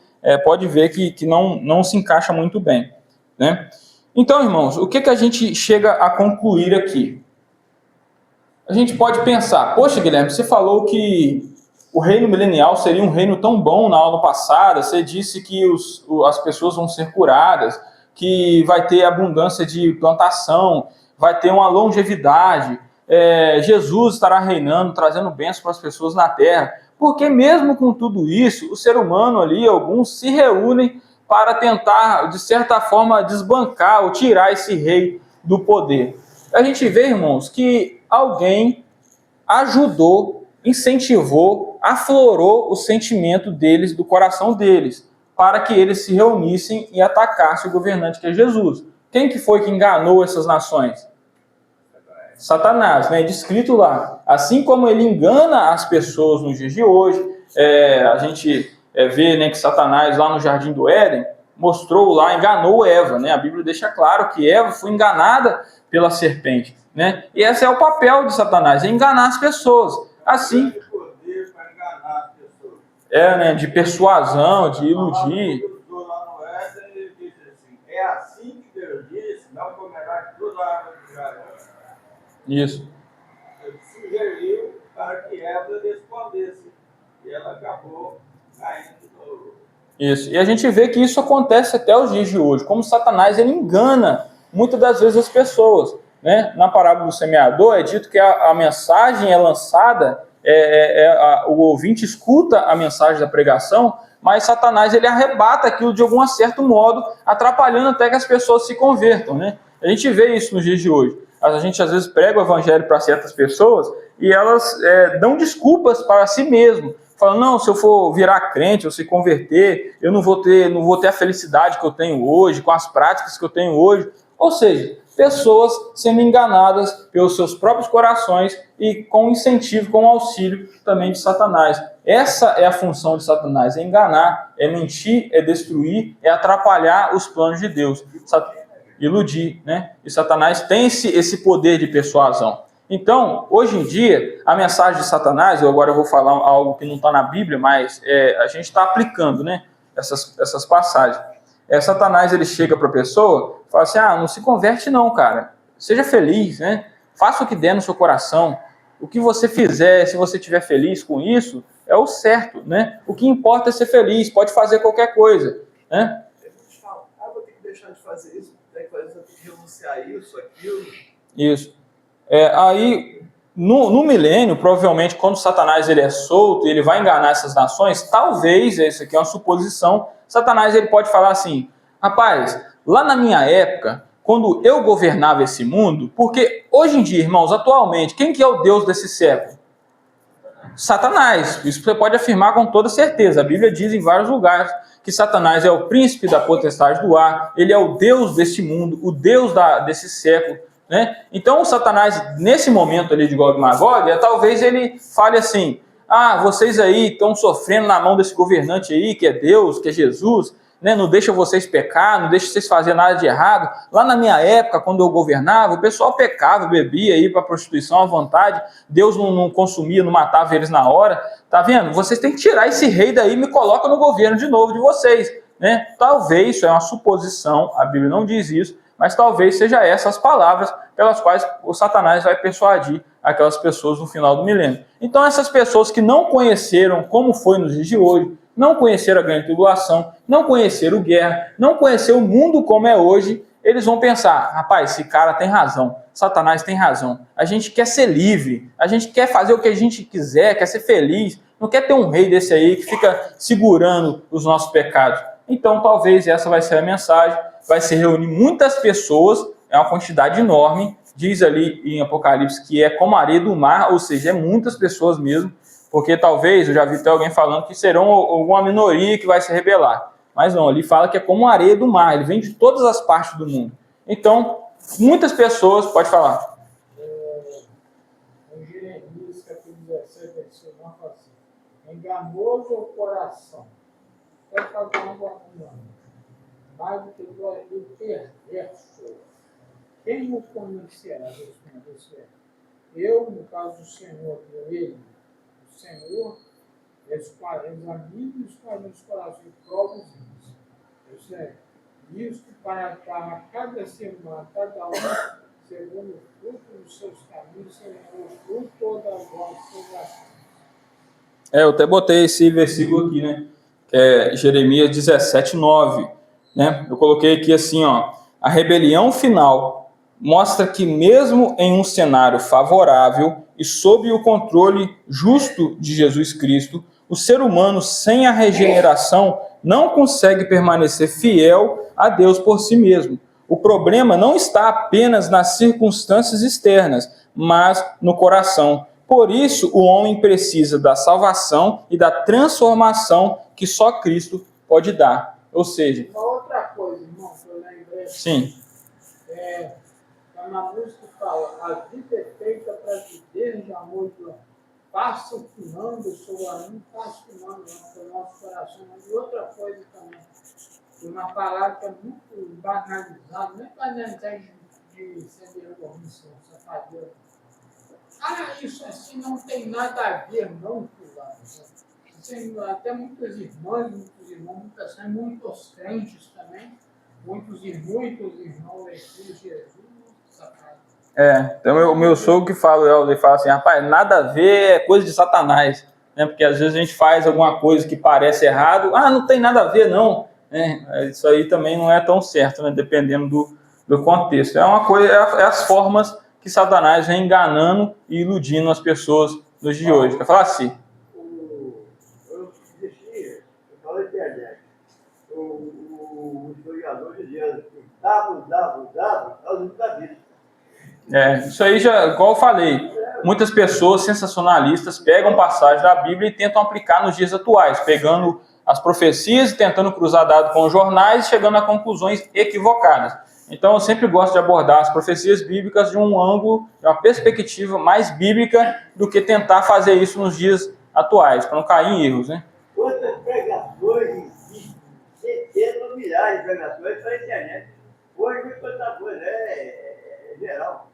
pode ver que não se encaixa muito bem. Né? Então, irmãos, o que a gente chega a concluir aqui? A gente pode pensar, poxa, Guilherme, você falou que o reino milenial seria um reino tão bom na aula passada, você disse que as pessoas vão ser curadas, que vai ter abundância de plantação, vai ter uma longevidade, Jesus estará reinando, trazendo bênçãos para as pessoas na terra. Porque mesmo com tudo isso, o ser humano ali, alguns se reúnem para tentar, de certa forma, desbancar ou tirar esse rei do poder. A gente vê, irmãos, que alguém ajudou, incentivou, aflorou o sentimento deles, do coração deles, para que eles se reunissem e atacassem o governante que é Jesus. Quem que foi que enganou essas nações? Satanás, né? Descrito lá. Assim como ele engana as pessoas nos dias de hoje, a gente vê, né, que Satanás lá no Jardim do Éden mostrou lá, enganou Eva, né? A Bíblia deixa claro que Eva foi enganada pela serpente, né? E esse é o papel de Satanás, é enganar as pessoas. Assim, né, de persuasão, de iludir. É assim que Deus disse, não comerás toda a árvore do jardim. Isso. Ele sugeriu para que Eva respondesse. E ela acabou caindo no... Isso. E a gente vê que isso acontece até os dias de hoje. Como Satanás, ele engana muitas das vezes as pessoas. Né? Na parábola do semeador é dito que a mensagem é lançada, o ouvinte escuta a mensagem da pregação, mas Satanás ele arrebata aquilo de algum certo modo, atrapalhando até que as pessoas se convertam. Né? A gente vê isso nos dias de hoje. A gente às vezes prega o evangelho para certas pessoas e elas dão desculpas para si mesmo. Falam, não, se eu for virar crente ou se converter, eu não vou ter a felicidade que eu tenho hoje, com as práticas que eu tenho hoje. Ou seja, pessoas sendo enganadas pelos seus próprios corações e com incentivo, com auxílio também de Satanás. Essa é a função de Satanás, é enganar, é mentir, é destruir, é atrapalhar os planos de Deus. Iludir, né? E Satanás tem esse poder de persuasão. Então, hoje em dia, a mensagem de Satanás, agora eu vou falar algo que não está na Bíblia, mas a gente está aplicando, né, essas passagens. Satanás, ele chega para a pessoa e fala assim, não se converte não, cara. Seja feliz, né? Faça o que der no seu coração. O que você fizer, se você estiver feliz com isso, é o certo, né? O que importa é ser feliz, pode fazer qualquer coisa, né? Vou ter que deixar de fazer isso. tem que fazer, tem que renunciar isso, aquilo. Isso. Aí, no milênio, provavelmente, quando Satanás ele é solto e ele vai enganar essas nações, talvez, isso aqui é uma suposição, Satanás ele pode falar assim, rapaz, lá na minha época, quando eu governava esse mundo, porque hoje em dia, irmãos, atualmente, quem que é o Deus desse século? Satanás. Isso você pode afirmar com toda certeza. A Bíblia diz em vários lugares que Satanás é o príncipe da potestade do ar, ele é o Deus deste mundo, o Deus desse século. Né? Então, o Satanás, nesse momento ali de Gog e Magog, talvez ele fale assim, vocês aí estão sofrendo na mão desse governante aí, que é Deus, que é Jesus, né? Não deixa vocês pecar, não deixa vocês fazer nada de errado. Lá na minha época, quando eu governava, o pessoal pecava, bebia aí para prostituição à vontade, Deus não consumia, não matava eles na hora. Tá vendo? Vocês têm que tirar esse rei daí e me coloca no governo de novo de vocês. Né? Talvez, isso é uma suposição, a Bíblia não diz isso, mas talvez seja essas palavras pelas quais o Satanás vai persuadir aquelas pessoas no final do milênio. Então essas pessoas que não conheceram como foi nos dias de hoje, não conheceram a grande tribulação, não conheceram guerra, não conheceram o mundo como é hoje, eles vão pensar, rapaz, esse cara tem razão, Satanás tem razão, a gente quer ser livre, a gente quer fazer o que a gente quiser, quer ser feliz, não quer ter um rei desse aí que fica segurando os nossos pecados. Então talvez essa vai ser a mensagem, vai se reunir muitas pessoas, é uma quantidade enorme, diz ali em Apocalipse que é como a areia do mar, ou seja, é muitas pessoas mesmo, porque talvez, eu já vi até alguém falando que serão alguma minoria que vai se rebelar, mas não, ali fala que é como a areia do mar, ele vem de todas as partes do mundo. Então, muitas pessoas, pode falar. Em Jeremias, capítulo 17, versículo 9, fala assim, enganoso o coração, é fazer um ano, mais do que o perverso. Quem o conhecerá? Eu, no caso do Senhor, ele, o Senhor, examina os corações provos isso. Isto para cada ser humano, cada um, segundo o fruto dos seus caminhos, segundo o fruto das vossas ações. Eu até botei esse versículo aqui, né? Que é Jeremias 17, 9. Né? Eu coloquei aqui assim, ó. A rebelião final mostra que mesmo em um cenário favorável e sob o controle justo de Jesus Cristo, o ser humano sem a regeneração não consegue permanecer fiel a Deus por si mesmo. O problema não está apenas nas circunstâncias externas, mas no coração. Por isso, o homem precisa da salvação e da transformação que só Cristo pode dar. Ou seja... Uma outra coisa, irmão, que eu lembrei. Sim. Na música fala, a vida é feita para viver de amor e plano. Passa queimando sobre a mim, passa queimando pelo nosso coração. E outra coisa também, uma palavra que é muito banalizada, não é banalizada de ser corrupção, safadeza. Isso assim não tem nada a ver, não, fulano. Até muitas irmãs, muitos irmãos, muitos crentes também, muitos irmãos de Jesus, safado. Então o meu sogro que fala, ele fala assim, rapaz, nada a ver, é coisa de Satanás, né? Porque às vezes a gente faz alguma coisa que parece errado, não tem nada a ver não, isso aí também não é tão certo, né? Dependendo do contexto. É uma coisa, é as formas que Satanás vem enganando e iludindo as pessoas nos dias de hoje. Quer falar assim? Eu falo internet, o historiador dizendo que dados, é o livro da vida. Isso aí já, igual eu falei, muitas pessoas sensacionalistas pegam passagens da Bíblia e tentam aplicar nos dias atuais, pegando as profecias e tentando cruzar dados com os jornais e chegando a conclusões equivocadas. Então eu sempre gosto de abordar as profecias bíblicas de um ângulo, de uma perspectiva mais bíblica do que tentar fazer isso nos dias atuais, para não cair em erros, né? Quantas pregações existem? Centenas, milhares de pregações para a internet. Hoje não é tanta coisa, é geral.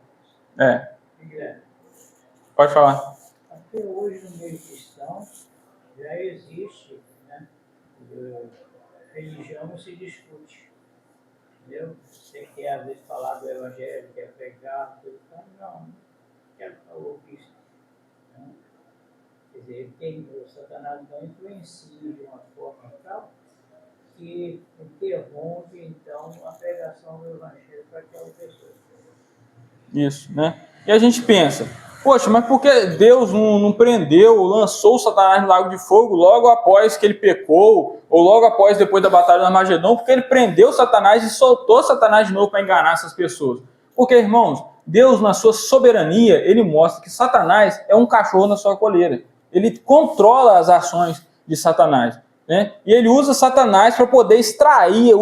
Pode falar. Até hoje no meio cristão já existe, né? Religião não se discute. Entendeu? Você quer às vezes falar do evangelho, quer pregar, tudo, então não quero falar isso. Não. Quer dizer, o Satanás não influencia de uma forma tal que interrompe, então, a pregação do Evangelho para aquela pessoa. Isso, né? E a gente pensa, poxa, mas por que Deus não prendeu, lançou Satanás no lago de fogo logo após que ele pecou, ou logo após, depois da batalha do Armagedon? Porque ele prendeu Satanás e soltou Satanás de novo para enganar essas pessoas. Porque, irmãos, Deus, na sua soberania, ele mostra que Satanás é um cachorro na sua coleira. Ele controla as ações de Satanás, né? E ele usa Satanás para poder extrair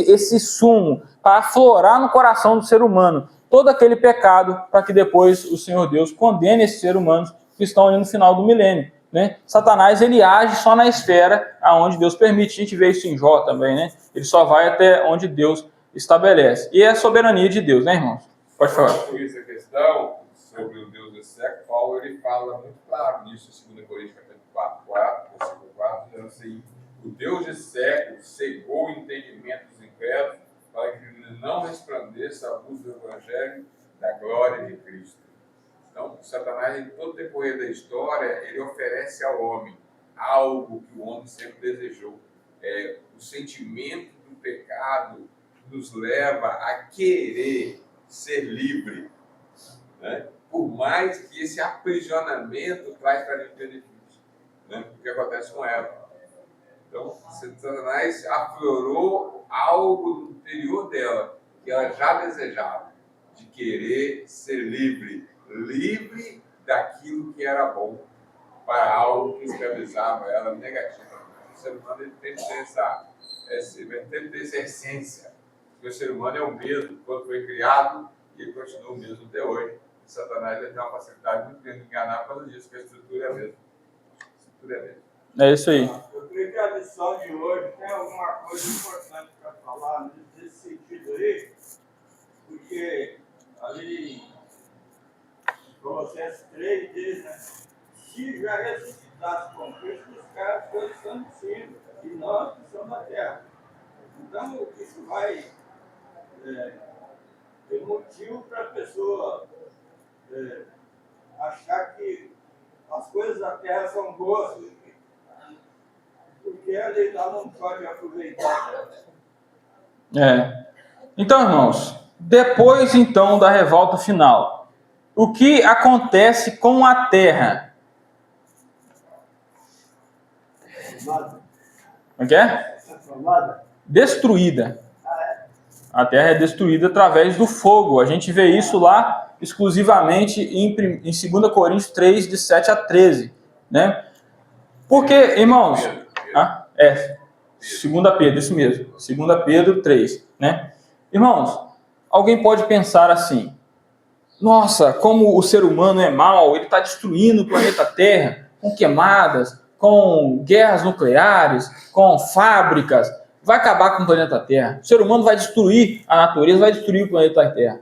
esse sumo, para aflorar no coração do ser humano todo aquele pecado, para que depois o Senhor Deus condene esses seres humanos que estão ali no final do milênio, né? Satanás, ele age só na esfera aonde Deus permite. A gente vê isso em Jó também, né? Ele só vai até onde Deus estabelece. E é a soberania de Deus, né, irmãos? Pode falar. Por isso a questão sobre o Deus desse século, Paulo ele fala muito claro nisso em 2 Coríntios capítulo 4, versículo 4, dizendo assim: o Deus desse século cegou o entendimento dos incrédulos para que não resplandeça a luz do Evangelho da glória de Cristo. Então, Satanás, em todo o decorrer da história, ele oferece ao homem algo que o homem sempre desejou. O sentimento do pecado nos leva a querer ser livre, né? Por mais que esse aprisionamento traz para a gente benefício, né? O que acontece com Eva. Então, Satanás aflorou algo no interior dela, que ela já desejava, de querer ser livre daquilo que era bom, para algo que escravizava ela negativamente. O ser humano ele tem que ter essa essência. O ser humano é o mesmo quando foi criado e ele continua o mesmo até hoje. E Satanás tem uma facilidade muito grande de enganar por causa disso, que a estrutura é a mesma. É isso aí. Eu creio que a lição de hoje tem alguma coisa importante para falar nesse sentido aí, porque ali em Colossenses 3 diz, né? Se já ressuscitasse com Cristo, os caras estão em cima, e nós que somos na terra. Então, isso vai ter motivo para a pessoa achar que as coisas da terra são boas, porque ela não pode aproveitar. Então, irmãos, depois então da revolta final, o que acontece com a terra? O que é? Destruída. A terra é destruída através do fogo. A gente vê isso lá exclusivamente em 2 Coríntios 3, de 7 a 13. Né? Porque, irmãos... 2 Pedro, isso mesmo. 2 Pedro 3. Né? Irmãos, alguém pode pensar assim: nossa, como o ser humano é mau, ele está destruindo o planeta Terra com queimadas, com guerras nucleares, com fábricas, vai acabar com o planeta Terra. O ser humano vai destruir a natureza, vai destruir o planeta Terra.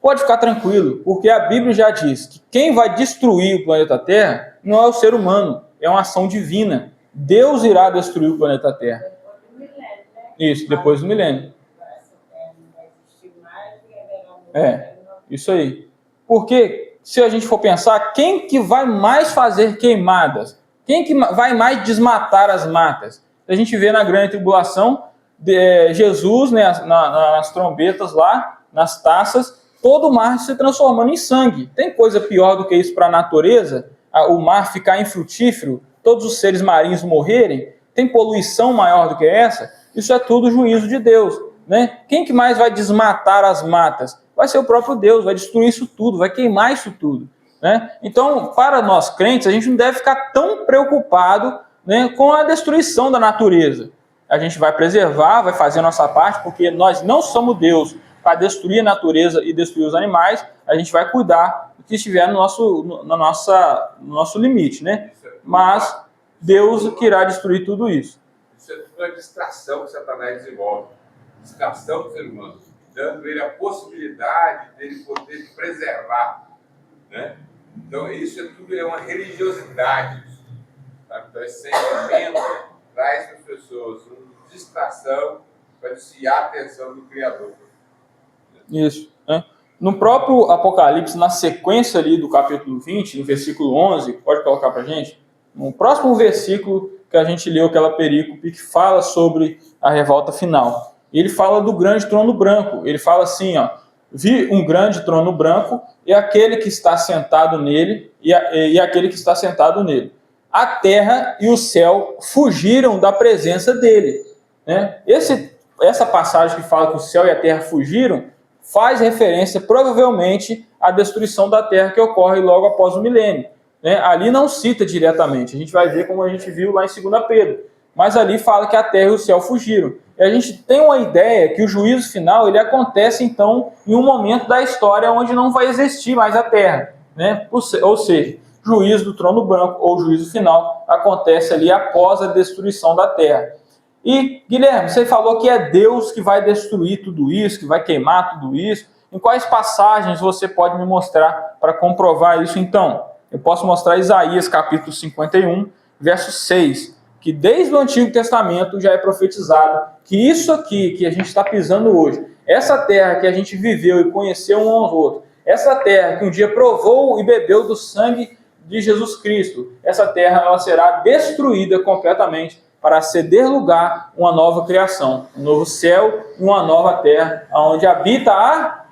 Pode ficar tranquilo, porque a Bíblia já diz que quem vai destruir o planeta Terra não é o ser humano, é uma ação divina. Deus irá destruir o planeta Terra. Depois do milênio, né? Isso, depois do milênio. Essa terra não vai existir mais e haverá um novo. Isso aí. Porque, se a gente for pensar, quem que vai mais fazer queimadas? Quem que vai mais desmatar as matas? A gente vê na grande tribulação, Jesus, né, nas trombetas lá, nas taças, todo o mar se transformando em sangue. Tem coisa pior do que isso para a natureza? O mar ficar infrutífero, todos os seres marinhos morrerem? Tem poluição maior do que essa? Isso é tudo juízo de Deus. Né? Quem que mais vai desmatar as matas? Vai ser o próprio Deus, vai destruir isso tudo, vai queimar isso tudo. Né? Então, para nós crentes, a gente não deve ficar tão preocupado, né, com a destruição da natureza. A gente vai preservar, vai fazer a nossa parte, porque nós não somos Deus para destruir a natureza e destruir os animais. A gente vai cuidar do que estiver no nosso limite. Né? Mas Deus que irá destruir tudo isso. Isso é tudo uma distração que Satanás desenvolve. Distração do ser humano, dando ele a possibilidade dele poder preservar, né? Então isso é tudo uma religiosidade, sabe? Então esse sentimento traz para as pessoas uma distração para desviar a atenção do Criador. Isso. Né? No próprio Apocalipse, na sequência ali do capítulo 20, no versículo 11, pode colocar para a gente? No próximo versículo que a gente leu aquela perícope que fala sobre a revolta final. Ele fala do grande trono branco. Ele fala assim, ó: vi um grande trono branco e aquele que está sentado nele e aquele que está sentado nele. A terra e o céu fugiram da presença dele. Né? Essa passagem que fala que o céu e a terra fugiram faz referência provavelmente à destruição da terra que ocorre logo após o milênio. Né? Ali não cita diretamente, a gente vai ver como a gente viu lá em 2 Pedro, mas ali fala que a terra e o céu fugiram. E a gente tem uma ideia que o juízo final ele acontece então em um momento da história onde não vai existir mais a terra. Né? Ou seja, juízo do trono branco ou juízo final acontece ali após a destruição da terra. E, Guilherme, você falou que é Deus que vai destruir tudo isso, que vai queimar tudo isso. Em quais passagens você pode me mostrar para comprovar isso, então? Eu posso mostrar Isaías, capítulo 51, verso 6, que desde o Antigo Testamento já é profetizado que isso aqui que a gente está pisando hoje, essa terra que a gente viveu e conheceu um aos outros, essa terra que um dia provou e bebeu do sangue de Jesus Cristo, essa terra ela será destruída completamente para ceder lugar a uma nova criação, um novo céu e uma nova terra, onde habita a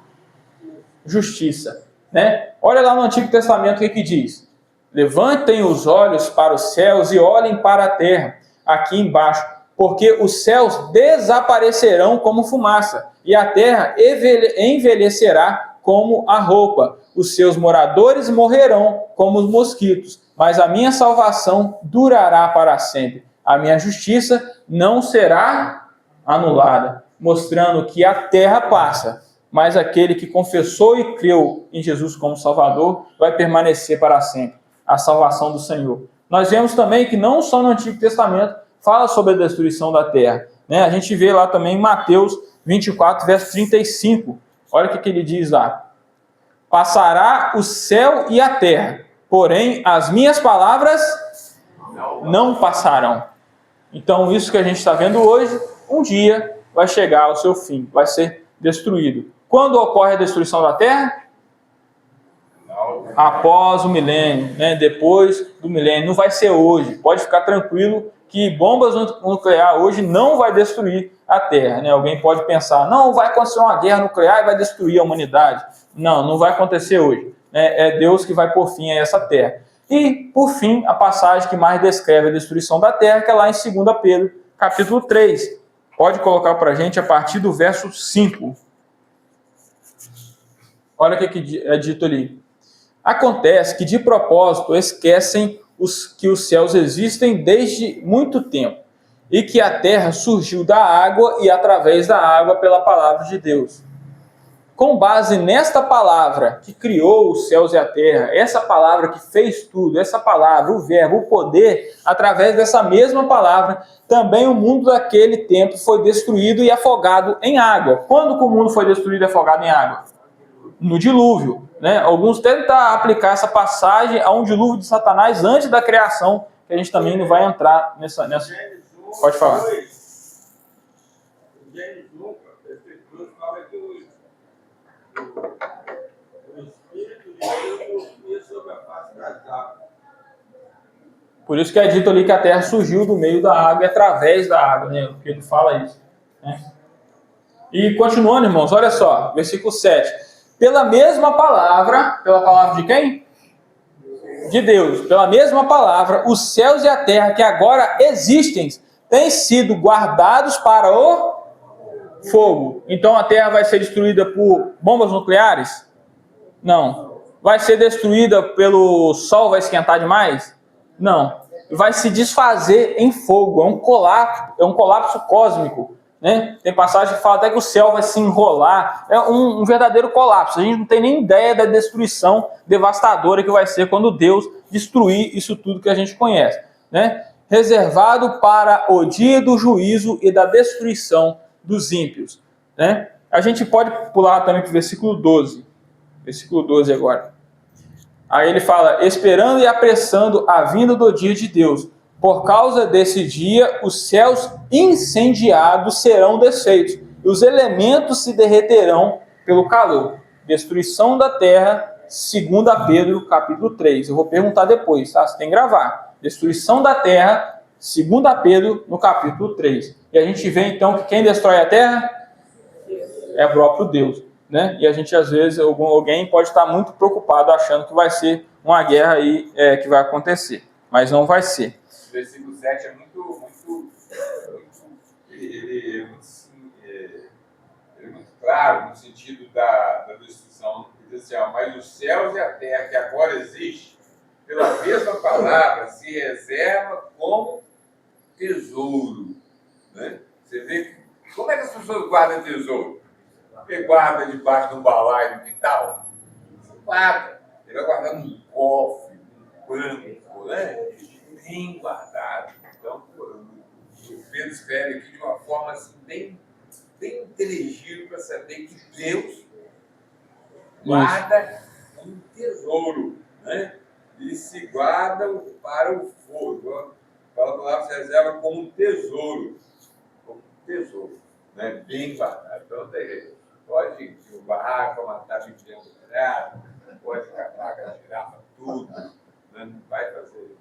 justiça. Né? Olha lá no Antigo Testamento o que diz: levantem os olhos para os céus e olhem para a terra, aqui embaixo, porque os céus desaparecerão como fumaça, e a terra envelhecerá como a roupa. Os seus moradores morrerão como os mosquitos, mas a minha salvação durará para sempre. A minha justiça não será anulada, mostrando que a terra passa, mas aquele que confessou e creu em Jesus como Salvador vai permanecer para sempre, a salvação do Senhor. Nós vemos também que não só no Antigo Testamento fala sobre a destruição da terra. Né? A gente vê lá também em Mateus 24, verso 35. Olha o que ele diz lá: passará o céu e a terra, porém as minhas palavras não passarão. Então, isso que a gente está vendo hoje, um dia vai chegar ao seu fim, vai ser destruído. Quando ocorre a destruição da terra? Após o milênio, né? Depois do milênio. Não vai ser hoje. Pode ficar tranquilo que bombas nucleares hoje não vai destruir a terra. Né? Alguém pode pensar, não, vai acontecer uma guerra nuclear e vai destruir a humanidade. Não, não vai acontecer hoje. Né? É Deus que vai pôr fim a essa terra. E, por fim, a passagem que mais descreve a destruição da terra, que é lá em 2 Pedro, capítulo 3. Pode colocar para a gente a partir do verso 5. Olha o que é dito ali. Acontece que, de propósito, esquecem que os céus existem desde muito tempo, e que a terra surgiu da água e através da água pela palavra de Deus. Com base nesta palavra que criou os céus e a terra, essa palavra que fez tudo, essa palavra, o verbo, o poder, através dessa mesma palavra, também o mundo daquele tempo foi destruído e afogado em água. Quando que o mundo foi destruído e afogado em água? No dilúvio. Né? Alguns tentam aplicar essa passagem a um dilúvio de Satanás antes da criação, que a gente também não vai entrar nessa... Pode falar. Gênesis 1, a Escritura fala que o Espírito de Deus ia sobre a face das águas. Por isso que é dito ali que a terra surgiu do meio da água e através da água, né? Porque ele fala isso. Né? E continuando, irmãos, olha só, versículo 7. Pela mesma palavra, pela palavra de quem? De Deus. Pela mesma palavra, os céus e a terra que agora existem têm sido guardados para o fogo. Então a terra vai ser destruída por bombas nucleares? Não. Vai ser destruída pelo sol, vai esquentar demais? Não. Vai se desfazer em fogo. É um colapso cósmico. Né? Tem passagem que fala até que o céu vai se enrolar. É um verdadeiro colapso. A gente não tem nem ideia da destruição devastadora que vai ser quando Deus destruir isso tudo que a gente conhece. Né? Reservado para o dia do juízo e da destruição dos ímpios. Né? A gente pode pular também para o versículo 12. Versículo 12 agora. Aí ele fala, esperando e apressando a vinda do dia de Deus. Por causa desse dia, os céus incendiados serão desfeitos, e os elementos se derreterão pelo calor. Destruição da terra, 2 Pedro, capítulo 3. Eu vou perguntar depois, tá? Você tem que gravar. Destruição da terra, 2 Pedro, no capítulo 3. E a gente vê então que quem destrói a terra é o próprio Deus, né? E a gente, às vezes, alguém pode estar muito preocupado achando que vai ser uma guerra aí que vai acontecer, mas não vai ser. O versículo 7 é muito claro no sentido da destruição. Diz assim, ó, mas os céus e a terra que agora existem, pela mesma palavra, se reserva como tesouro. Né? Você vê como é que as pessoas guardam tesouro? Porque guarda debaixo de um balaio no quintal? Não guarda. Ele vai guardar num cofre, num banco, né? Bem guardado. Então, o Pedro escreve aqui de uma forma assim, bem inteligível para saber que Deus guarda um tesouro, né? E se guarda para o fogo. Fala a palavra se reserva como um tesouro. Como um tesouro. Né? Bem guardado. Então, pode ir no barraco, matar de dentro do telhado, pode acabar com a girafa, tudo. Né? Não vai fazer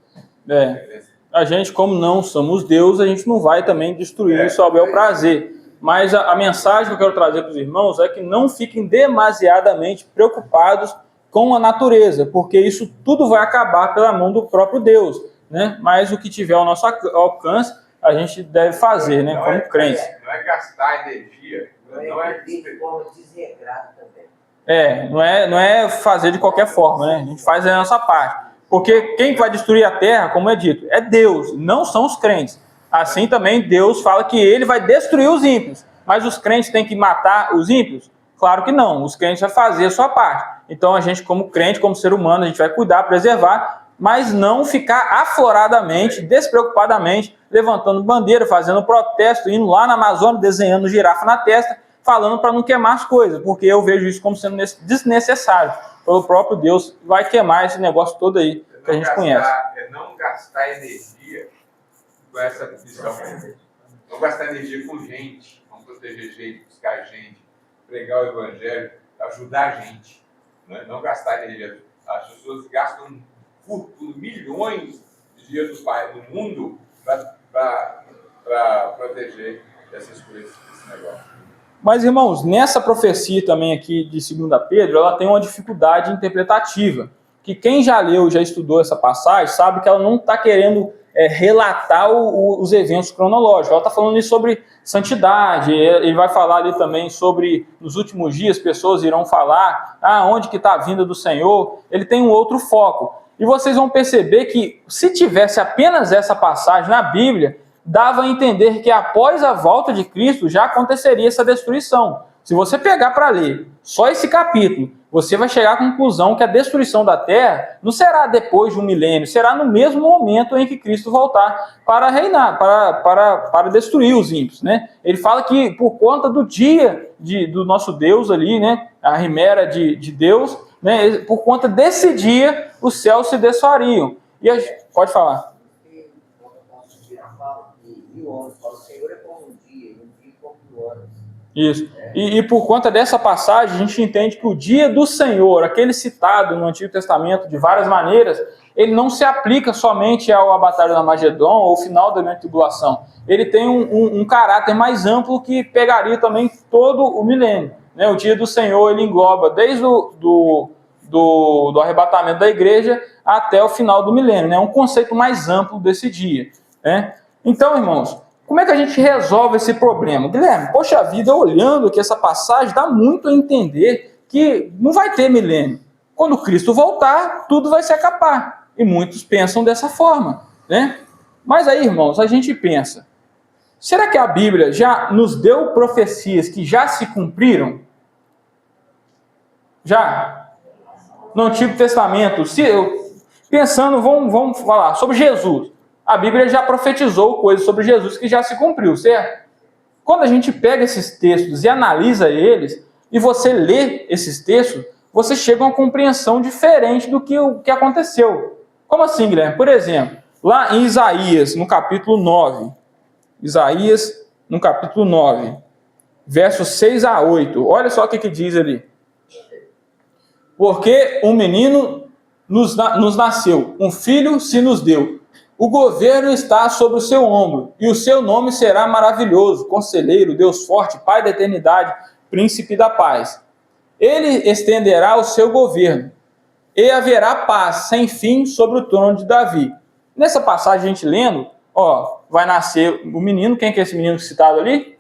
diferença. A gente, como não somos Deus, a gente não vai também destruir isso ao bel prazer. Mas a mensagem que eu quero trazer para os irmãos é que não fiquem demasiadamente preocupados com a natureza, porque isso tudo vai acabar pela mão do próprio Deus, né? Mas o que tiver ao nosso alcance, a gente deve fazer, né? Como crente. Não é gastar energia, não é de forma desregrada também. Não é fazer de qualquer forma, né? A gente faz a nossa parte. Porque quem vai destruir a terra, como é dito, é Deus, não são os crentes. Assim também Deus fala que ele vai destruir os ímpios. Mas os crentes têm que matar os ímpios? Claro que não. Os crentes vão fazer a sua parte. Então a gente, como crente, como ser humano, a gente vai cuidar, preservar, mas não ficar afloradamente, despreocupadamente, levantando bandeira, fazendo protesto, indo lá na Amazônia, desenhando girafa na testa, falando para não queimar as coisas, porque eu vejo isso como sendo desnecessário. Pelo próprio Deus, vai queimar esse negócio todo aí que a gente conhece. É não gastar energia com essa missão. Não gastar energia com gente, não proteger gente, buscar gente, pregar o evangelho, ajudar a gente. Não gastar energia. As pessoas gastam milhões de dias do mundo para proteger essas coisas, esse negócio. Mas, irmãos, nessa profecia também aqui de 2 Pedro, ela tem uma dificuldade interpretativa, que quem já leu, já estudou essa passagem, sabe que ela não está querendo relatar os eventos cronológicos, ela está falando ali sobre santidade, ele vai falar ali também sobre, nos últimos dias, pessoas irão falar, onde que está a vinda do Senhor, ele tem um outro foco. E vocês vão perceber que, se tivesse apenas essa passagem na Bíblia, dava a entender que após a volta de Cristo já aconteceria essa destruição. Se você pegar para ler só esse capítulo, você vai chegar à conclusão que a destruição da terra não será depois de um milênio, será no mesmo momento em que Cristo voltar para reinar, para destruir os ímpios, né? Ele fala que por conta do dia do nosso Deus ali, né, a rimera de Deus, né, por conta desse dia os céus se desfariam. Pode falar. O Senhor é como um dia como 1 ano. Isso. E por conta dessa passagem, a gente entende que o dia do Senhor, aquele citado no Antigo Testamento de várias maneiras, ele não se aplica somente à batalha do Armagedon ou ao final da grande tribulação. Ele tem um caráter mais amplo que pegaria também todo o milênio. Né? O dia do Senhor, ele engloba desde do arrebatamento da igreja até o final do milênio. É um conceito mais amplo desse dia. Né? Então, irmãos, como é que a gente resolve esse problema? Guilherme, poxa vida, olhando aqui essa passagem, dá muito a entender que não vai ter milênio. Quando Cristo voltar, tudo vai se acabar. E muitos pensam dessa forma. Né? Mas aí, irmãos, a gente pensa, será que a Bíblia já nos deu profecias que já se cumpriram? Já? No Antigo Testamento, pensando, vamos falar sobre Jesus. A Bíblia já profetizou coisas sobre Jesus que já se cumpriu, certo? Quando a gente pega esses textos e analisa eles, e você lê esses textos, você chega a uma compreensão diferente do que aconteceu. Como assim, Guilherme? Por exemplo, lá em Isaías, no capítulo 9, versos 6 a 8, olha só o que diz ali. Porque um menino nos nasceu, um filho se nos deu. O governo está sobre o seu ombro, e o seu nome será maravilhoso, Conselheiro, Deus forte, Pai da eternidade, Príncipe da paz. Ele estenderá o seu governo, e haverá paz sem fim sobre o trono de Davi. Nessa passagem, a gente lendo, vai nascer o menino. Quem que é esse menino citado ali?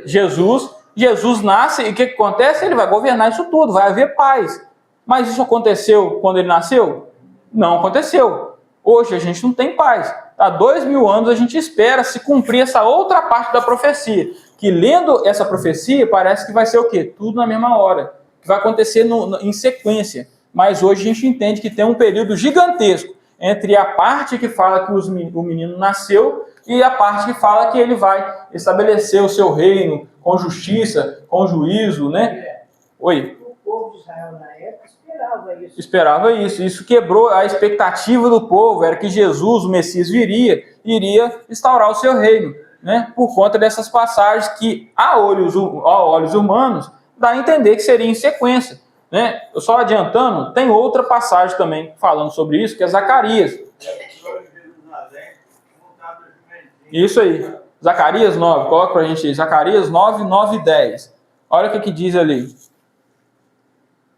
Jesus. Jesus nasce, e o que acontece? Ele vai governar isso tudo, vai haver paz. Mas isso aconteceu quando ele nasceu? Não aconteceu. Hoje a gente não tem paz. Há 2000 anos a gente espera se cumprir essa outra parte da profecia, que lendo essa profecia parece que vai ser o quê? Tudo na mesma hora, que vai acontecer em sequência. Mas hoje a gente entende que tem um período gigantesco entre a parte que fala que o menino nasceu e a parte que fala que ele vai estabelecer o seu reino com justiça, com juízo, né? Oi. O povo de Israel na época esperava isso. Esperava isso. Isso quebrou a expectativa do povo, era que Jesus, o Messias, iria instaurar o seu reino, né? Por conta dessas passagens que, a olhos humanos, dá a entender que seria em sequência, né? Eu só adiantando, tem outra passagem também falando sobre isso, que é Zacarias. Isso aí. Zacarias 9, coloca pra gente aí. Zacarias 9, 9 e 10. Olha o que diz ali.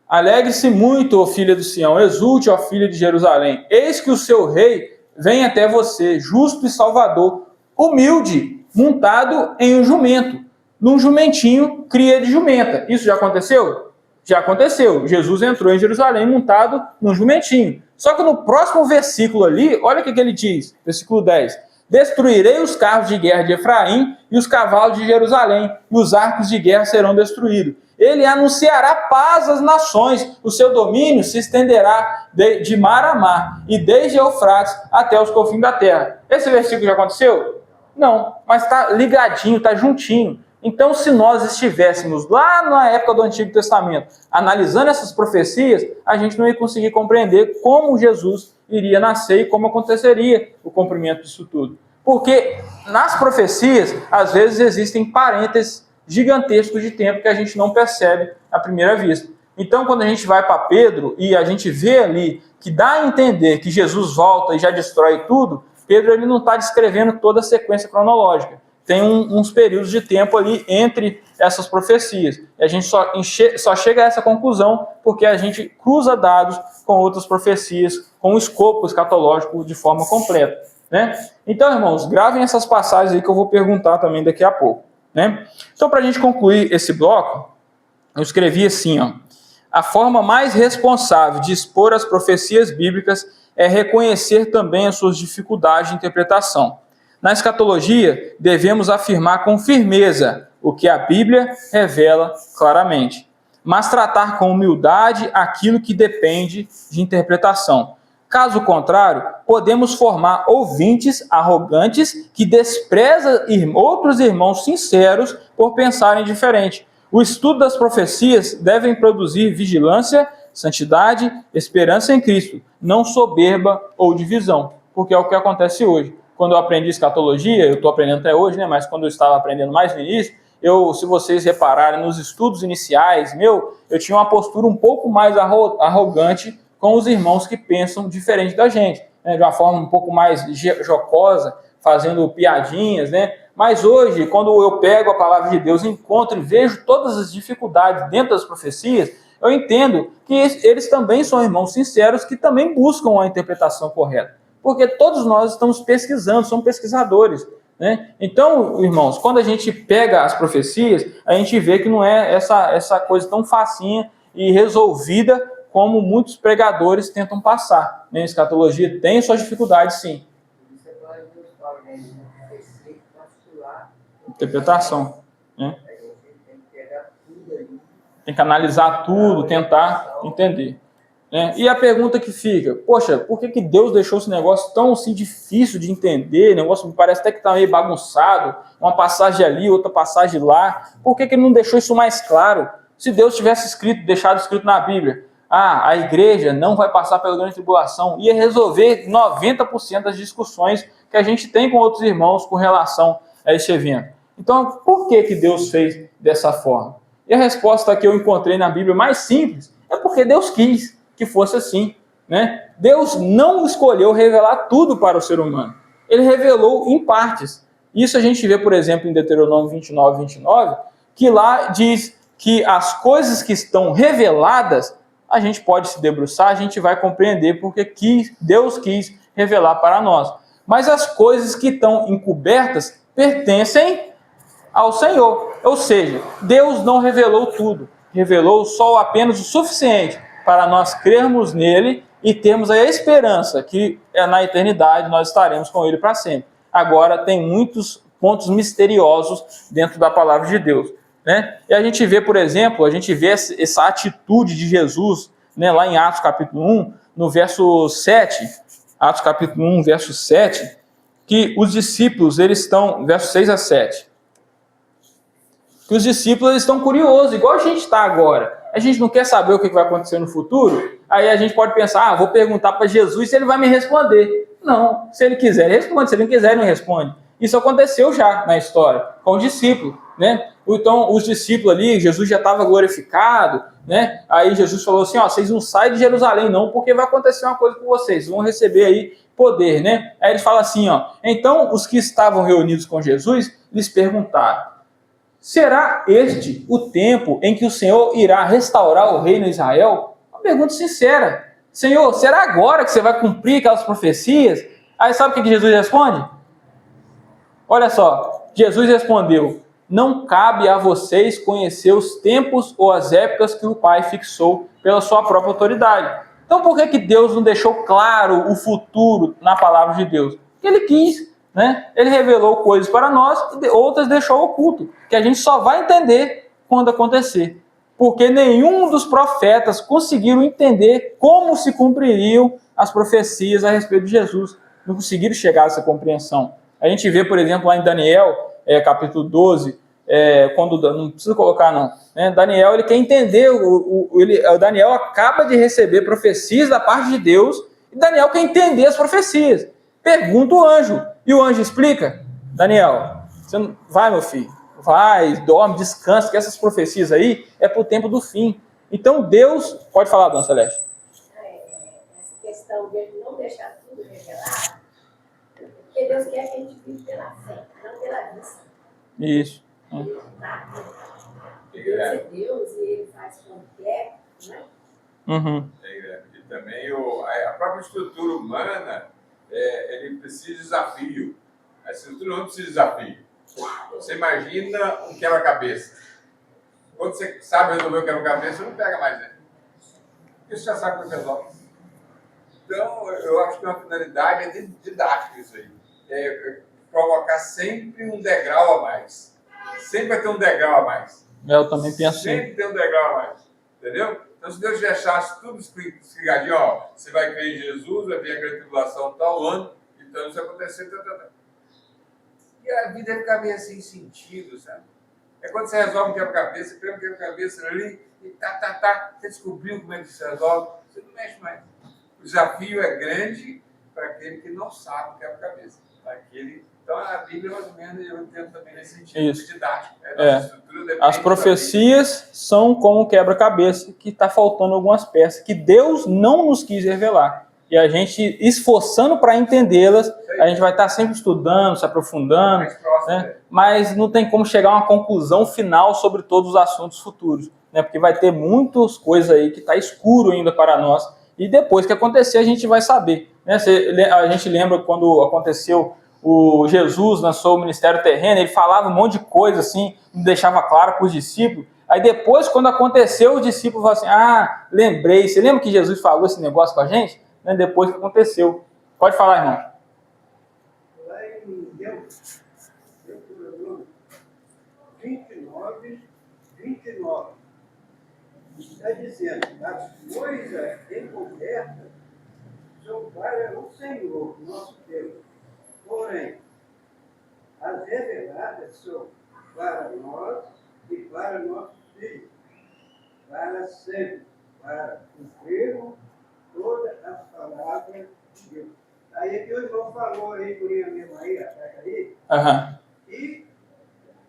Alegre-se muito, ó filha do Sião, exulte, ó filha de Jerusalém. Eis que o seu rei vem até você, justo e salvador, humilde, montado em um jumento, num jumentinho, cria de jumenta. Isso já aconteceu? Já aconteceu. Jesus entrou em Jerusalém montado num jumentinho. Só que no próximo versículo ali, olha o que ele diz, versículo 10. Destruirei os carros de guerra de Efraim e os cavalos de Jerusalém, e os arcos de guerra serão destruídos. Ele anunciará paz às nações, o seu domínio se estenderá de mar a mar, e desde Eufrates até os confins da terra. Esse versículo já aconteceu? Não, mas está ligadinho, está juntinho. Então, se nós estivéssemos lá na época do Antigo Testamento, analisando essas profecias, a gente não ia conseguir compreender como Jesus iria nascer e como aconteceria o cumprimento disso tudo. Porque nas profecias, às vezes existem parênteses gigantescos de tempo que a gente não percebe à primeira vista. Então, quando a gente vai para Pedro e a gente vê ali que dá a entender que Jesus volta e já destrói tudo, Pedro ele não está descrevendo toda a sequência cronológica. Tem uns períodos de tempo ali entre essas profecias. E a gente só chega a essa conclusão porque a gente cruza dados com outras profecias, com o escopo escatológico de forma completa, né? Então, irmãos, gravem essas passagens aí que eu vou perguntar também daqui a pouco, né? Então, para a gente concluir esse bloco, eu escrevi assim, a forma mais responsável de expor as profecias bíblicas é reconhecer também as suas dificuldades de interpretação. Na escatologia, devemos afirmar com firmeza o que a Bíblia revela claramente, mas tratar com humildade aquilo que depende de interpretação. Caso contrário, podemos formar ouvintes arrogantes que desprezam outros irmãos sinceros por pensarem diferente. O estudo das profecias deve produzir vigilância, santidade, esperança em Cristo, não soberba ou divisão, porque é o que acontece hoje. Quando eu aprendi escatologia, eu estou aprendendo até hoje, né? Mas quando eu estava aprendendo mais no início, se vocês repararem nos estudos iniciais, eu tinha uma postura um pouco mais arrogante com os irmãos que pensam diferente da gente, né? De uma forma um pouco mais jocosa, fazendo piadinhas, né? Mas hoje, quando eu pego a palavra de Deus, encontro e vejo todas as dificuldades dentro das profecias, eu entendo que eles também são irmãos sinceros que também buscam a interpretação correta. Porque todos nós estamos pesquisando, somos pesquisadores, né? Então, irmãos, quando a gente pega as profecias, a gente vê que não é essa coisa tão facinha e resolvida como muitos pregadores tentam passar, né? A escatologia tem suas dificuldades, sim. Interpretação, né? Tem que analisar tudo, tentar entender. E a pergunta que fica, poxa, por que Deus deixou esse negócio tão assim, difícil de entender? O negócio parece até que está meio bagunçado, uma passagem ali, outra passagem lá. Por que Ele não deixou isso mais claro? Se Deus tivesse deixado escrito na Bíblia, a igreja não vai passar pela grande tribulação, ia resolver 90% das discussões que a gente tem com outros irmãos com relação a esse evento. Então, por que Deus fez dessa forma? E a resposta que eu encontrei na Bíblia mais simples é porque Deus quis que fosse assim, né? Deus não escolheu revelar tudo para o ser humano. ele revelou em partes. Isso a gente vê, por exemplo, em Deuteronômio 29, que lá diz que as coisas que estão reveladas, a gente pode se debruçar, a gente vai compreender porque Deus quis revelar para nós. Mas as coisas que estão encobertas pertencem ao Senhor. Ou seja, Deus não revelou tudo, revelou só apenas o suficiente para nós crermos nele e termos a esperança que na eternidade nós estaremos com ele para sempre. Agora, tem muitos pontos misteriosos dentro da palavra de Deus, né? E a gente vê, por exemplo, essa atitude de Jesus, né, lá em Atos capítulo 1, no verso 7, Atos capítulo 1, verso 7, que os discípulos, eles estão, verso 6 a 7, que os discípulos estão curiosos, igual a gente está agora. A gente não quer saber o que vai acontecer no futuro, aí a gente pode pensar, vou perguntar para Jesus se ele vai me responder. Não, se ele quiser, ele responde, se ele não quiser, ele não responde. Isso aconteceu já na história, com os discípulos, né? Então, os discípulos ali, Jesus já estava glorificado, né? Aí Jesus falou assim, vocês não saem de Jerusalém não, porque vai acontecer uma coisa com vocês, vão receber aí poder, né? Aí ele fala assim, então os que estavam reunidos com Jesus, lhes perguntaram, será este o tempo em que o Senhor irá restaurar o reino de Israel? Uma pergunta sincera. Senhor, será agora que você vai cumprir aquelas profecias? Aí sabe o que Jesus responde? Olha só, Jesus respondeu, não cabe a vocês conhecer os tempos ou as épocas que o Pai fixou pela sua própria autoridade. Então por que Deus não deixou claro o futuro na palavra de Deus? Porque ele quis, né? Ele revelou coisas para nós e outras deixou oculto, que a gente só vai entender quando acontecer. Porque nenhum dos profetas conseguiram entender como se cumpririam as profecias a respeito de Jesus. Não conseguiram chegar a essa compreensão. A gente vê, por exemplo, lá em Daniel, capítulo 12, quando, não precisa colocar não, né? Daniel, ele quer entender, o Daniel acaba de receber profecias da parte de Deus, e Daniel quer entender as profecias. Pergunta o anjo, e o anjo explica, Daniel, você não... vai meu filho, vai, dorme, descansa, que essas profecias aí é para o tempo do fim. Então Deus, pode falar, dona Celeste. Essa questão dele não deixar tudo revelado, porque Deus quer que a gente vive pela fé, não pela vista. Isso. Deus é Deus e ele faz como quer, né? Uhum. E também a própria estrutura humana, ele precisa de desafio. A estrutura não precisa de desafio. Você imagina um quebra-cabeça. Quando você sabe resolver o quebra-cabeça, você não pega mais ele. Porque você já sabe como resolve. Então, eu acho que uma finalidade é didática isso aí. Provocar sempre um degrau a mais. Sempre vai ter um degrau a mais. Eu também penso assim. Sempre tem um degrau a mais. Entendeu? Então, se Deus deixasse tudo explicadinho, você vai crer em Jesus, vai vir a grande tribulação tal ano, então isso vai acontecer, E a vida vai ficar meio assim, sem sentido, sabe? É quando você resolve um quebra-cabeça, você pega um quebra-cabeça ali, e você descobriu como é que se resolve, você não mexe mais. O desafio é grande para aquele que não sabe o quebra-cabeça. Então, a Bíblia, mais ou menos, eu entendo também nesse sentido didático. As profecias são como um quebra-cabeça que está faltando algumas peças, que Deus não nos quis revelar. E a gente, esforçando para entendê-las, a gente vai estar sempre estudando, se aprofundando, né? Mas não tem como chegar a uma conclusão final sobre todos os assuntos futuros, né? Porque vai ter muitas coisas aí que está escuro ainda para nós, e depois que acontecer a gente vai saber, né? A gente lembra quando aconteceu o Jesus lançou o ministério terreno, ele falava um monte de coisa assim, não deixava claro para os discípulos. Aí depois, quando aconteceu, o discípulo falou assim, lembrei, você lembra que Jesus falou esse negócio com a gente? Né? Depois que aconteceu. Pode falar, irmão. Lá em Deus, 29, está dizendo, as coisas encobertas são para o Senhor, nosso Deus. Porém, as reveladas são para nós e para nossos filhos, para sempre, para cumprirmos todas as palavras de Deus. Aí que o irmão falou aí, por aí mesmo aí, atrás aí, e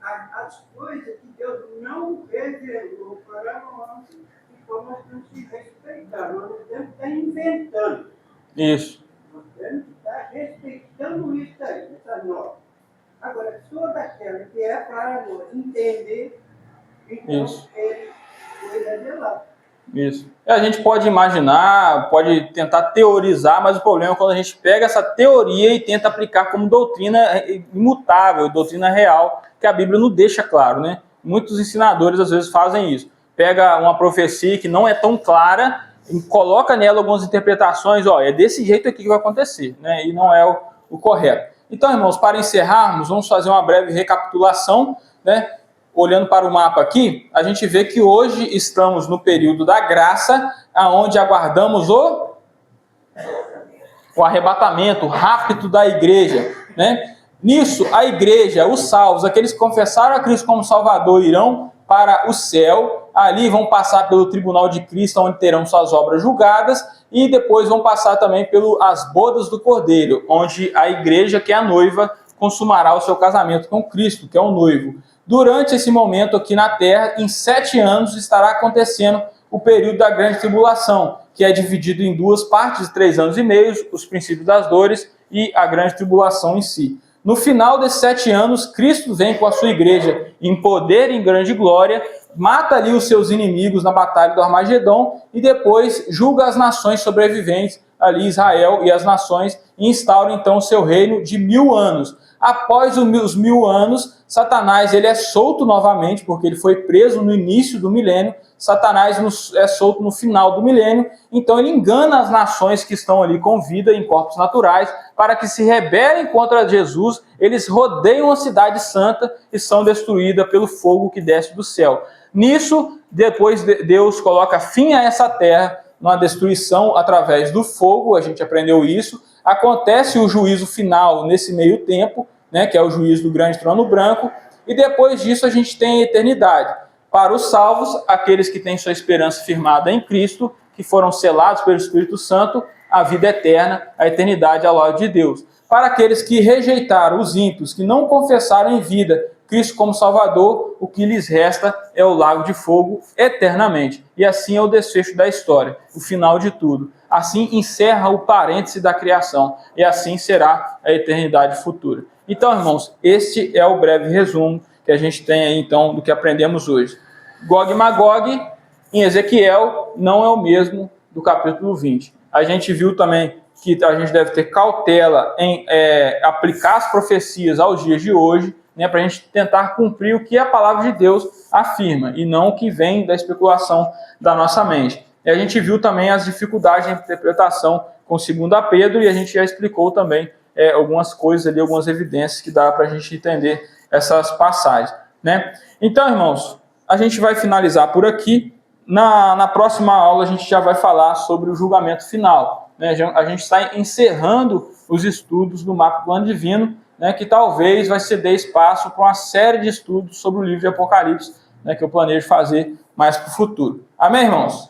as coisas que Deus não revelou para nós, então nós temos que respeitar, nós não temos que estar inventando. Isso. Nós temos que estar respeitando isso aí, essas normas. Agora, toda aquela que é para nós entender, então Isso. ele cuida de lá. Isso. A gente pode imaginar, pode tentar teorizar, mas o problema é quando a gente pega essa teoria e tenta aplicar como doutrina imutável, doutrina real, que a Bíblia não deixa claro, né? Muitos ensinadores às vezes fazem isso. Pega uma profecia que não é tão clara e coloca nela algumas interpretações, ó, é desse jeito aqui que vai acontecer, né? E não é o correto. Então, irmãos, para encerrarmos, vamos fazer uma breve recapitulação, né? Olhando para o mapa aqui, a gente vê que hoje estamos no período da graça, aonde aguardamos o arrebatamento, o rapto da igreja, né? Nisso, a igreja, os salvos, aqueles que confessaram a Cristo como Salvador, irão para o céu, ali vão passar pelo tribunal de Cristo, onde terão suas obras julgadas, e depois vão passar também pelas bodas do Cordeiro, onde a igreja, que é a noiva, consumará o seu casamento com Cristo, que é o noivo. Durante esse momento aqui na Terra, em 7 anos, estará acontecendo o período da grande tribulação, que é dividido em 2 partes de 3 anos e meio, os princípios das dores e a grande tribulação em si. No final desses 7 anos, Cristo vem com a sua igreja em poder e em grande glória, mata ali os seus inimigos na batalha do Armagedon e depois julga as nações sobreviventes, ali Israel e as nações, e instaura então o seu reino de 1000 anos. Após os 1000 anos, Satanás ele é solto novamente, porque ele foi preso no início do milênio. Satanás é solto no final do milênio, então ele engana as nações que estão ali com vida em corpos naturais, para que se rebelem contra Jesus, eles rodeiam a cidade santa e são destruídas pelo fogo que desce do céu. Nisso, depois Deus coloca fim a essa terra, numa destruição através do fogo, a gente aprendeu isso. Acontece o juízo final nesse meio tempo, né, que é o juízo do grande trono branco, e depois disso a gente tem a eternidade. Para os salvos, aqueles que têm sua esperança firmada em Cristo, que foram selados pelo Espírito Santo, a vida eterna, a eternidade ao lado de Deus. Para aqueles que rejeitaram, os ímpios, que não confessaram em vida Cristo como Salvador, o que lhes resta é o lago de fogo eternamente. E assim é o desfecho da história, o final de tudo. Assim encerra o parêntese da criação, e assim será a eternidade futura. Então, irmãos, este é o breve resumo que a gente tem aí, então, do que aprendemos hoje. Gog e Magog, em Ezequiel, não é o mesmo do capítulo 20. A gente viu também que a gente deve ter cautela em aplicar as profecias aos dias de hoje, né, para a gente tentar cumprir o que a palavra de Deus afirma, e não o que vem da especulação da nossa mente. E a gente viu também as dificuldades de interpretação com 2 Pedro, e a gente já explicou também algumas coisas ali, algumas evidências que dá para a gente entender essas passagens, né? Então, irmãos, a gente vai finalizar por aqui. Na próxima aula a gente já vai falar sobre o julgamento final, né? A gente está encerrando os estudos do mapa plano divino, né, que talvez vai ceder espaço para uma série de estudos sobre o livro de Apocalipse, né, que eu planejo fazer mais para o futuro. Amém, irmãos?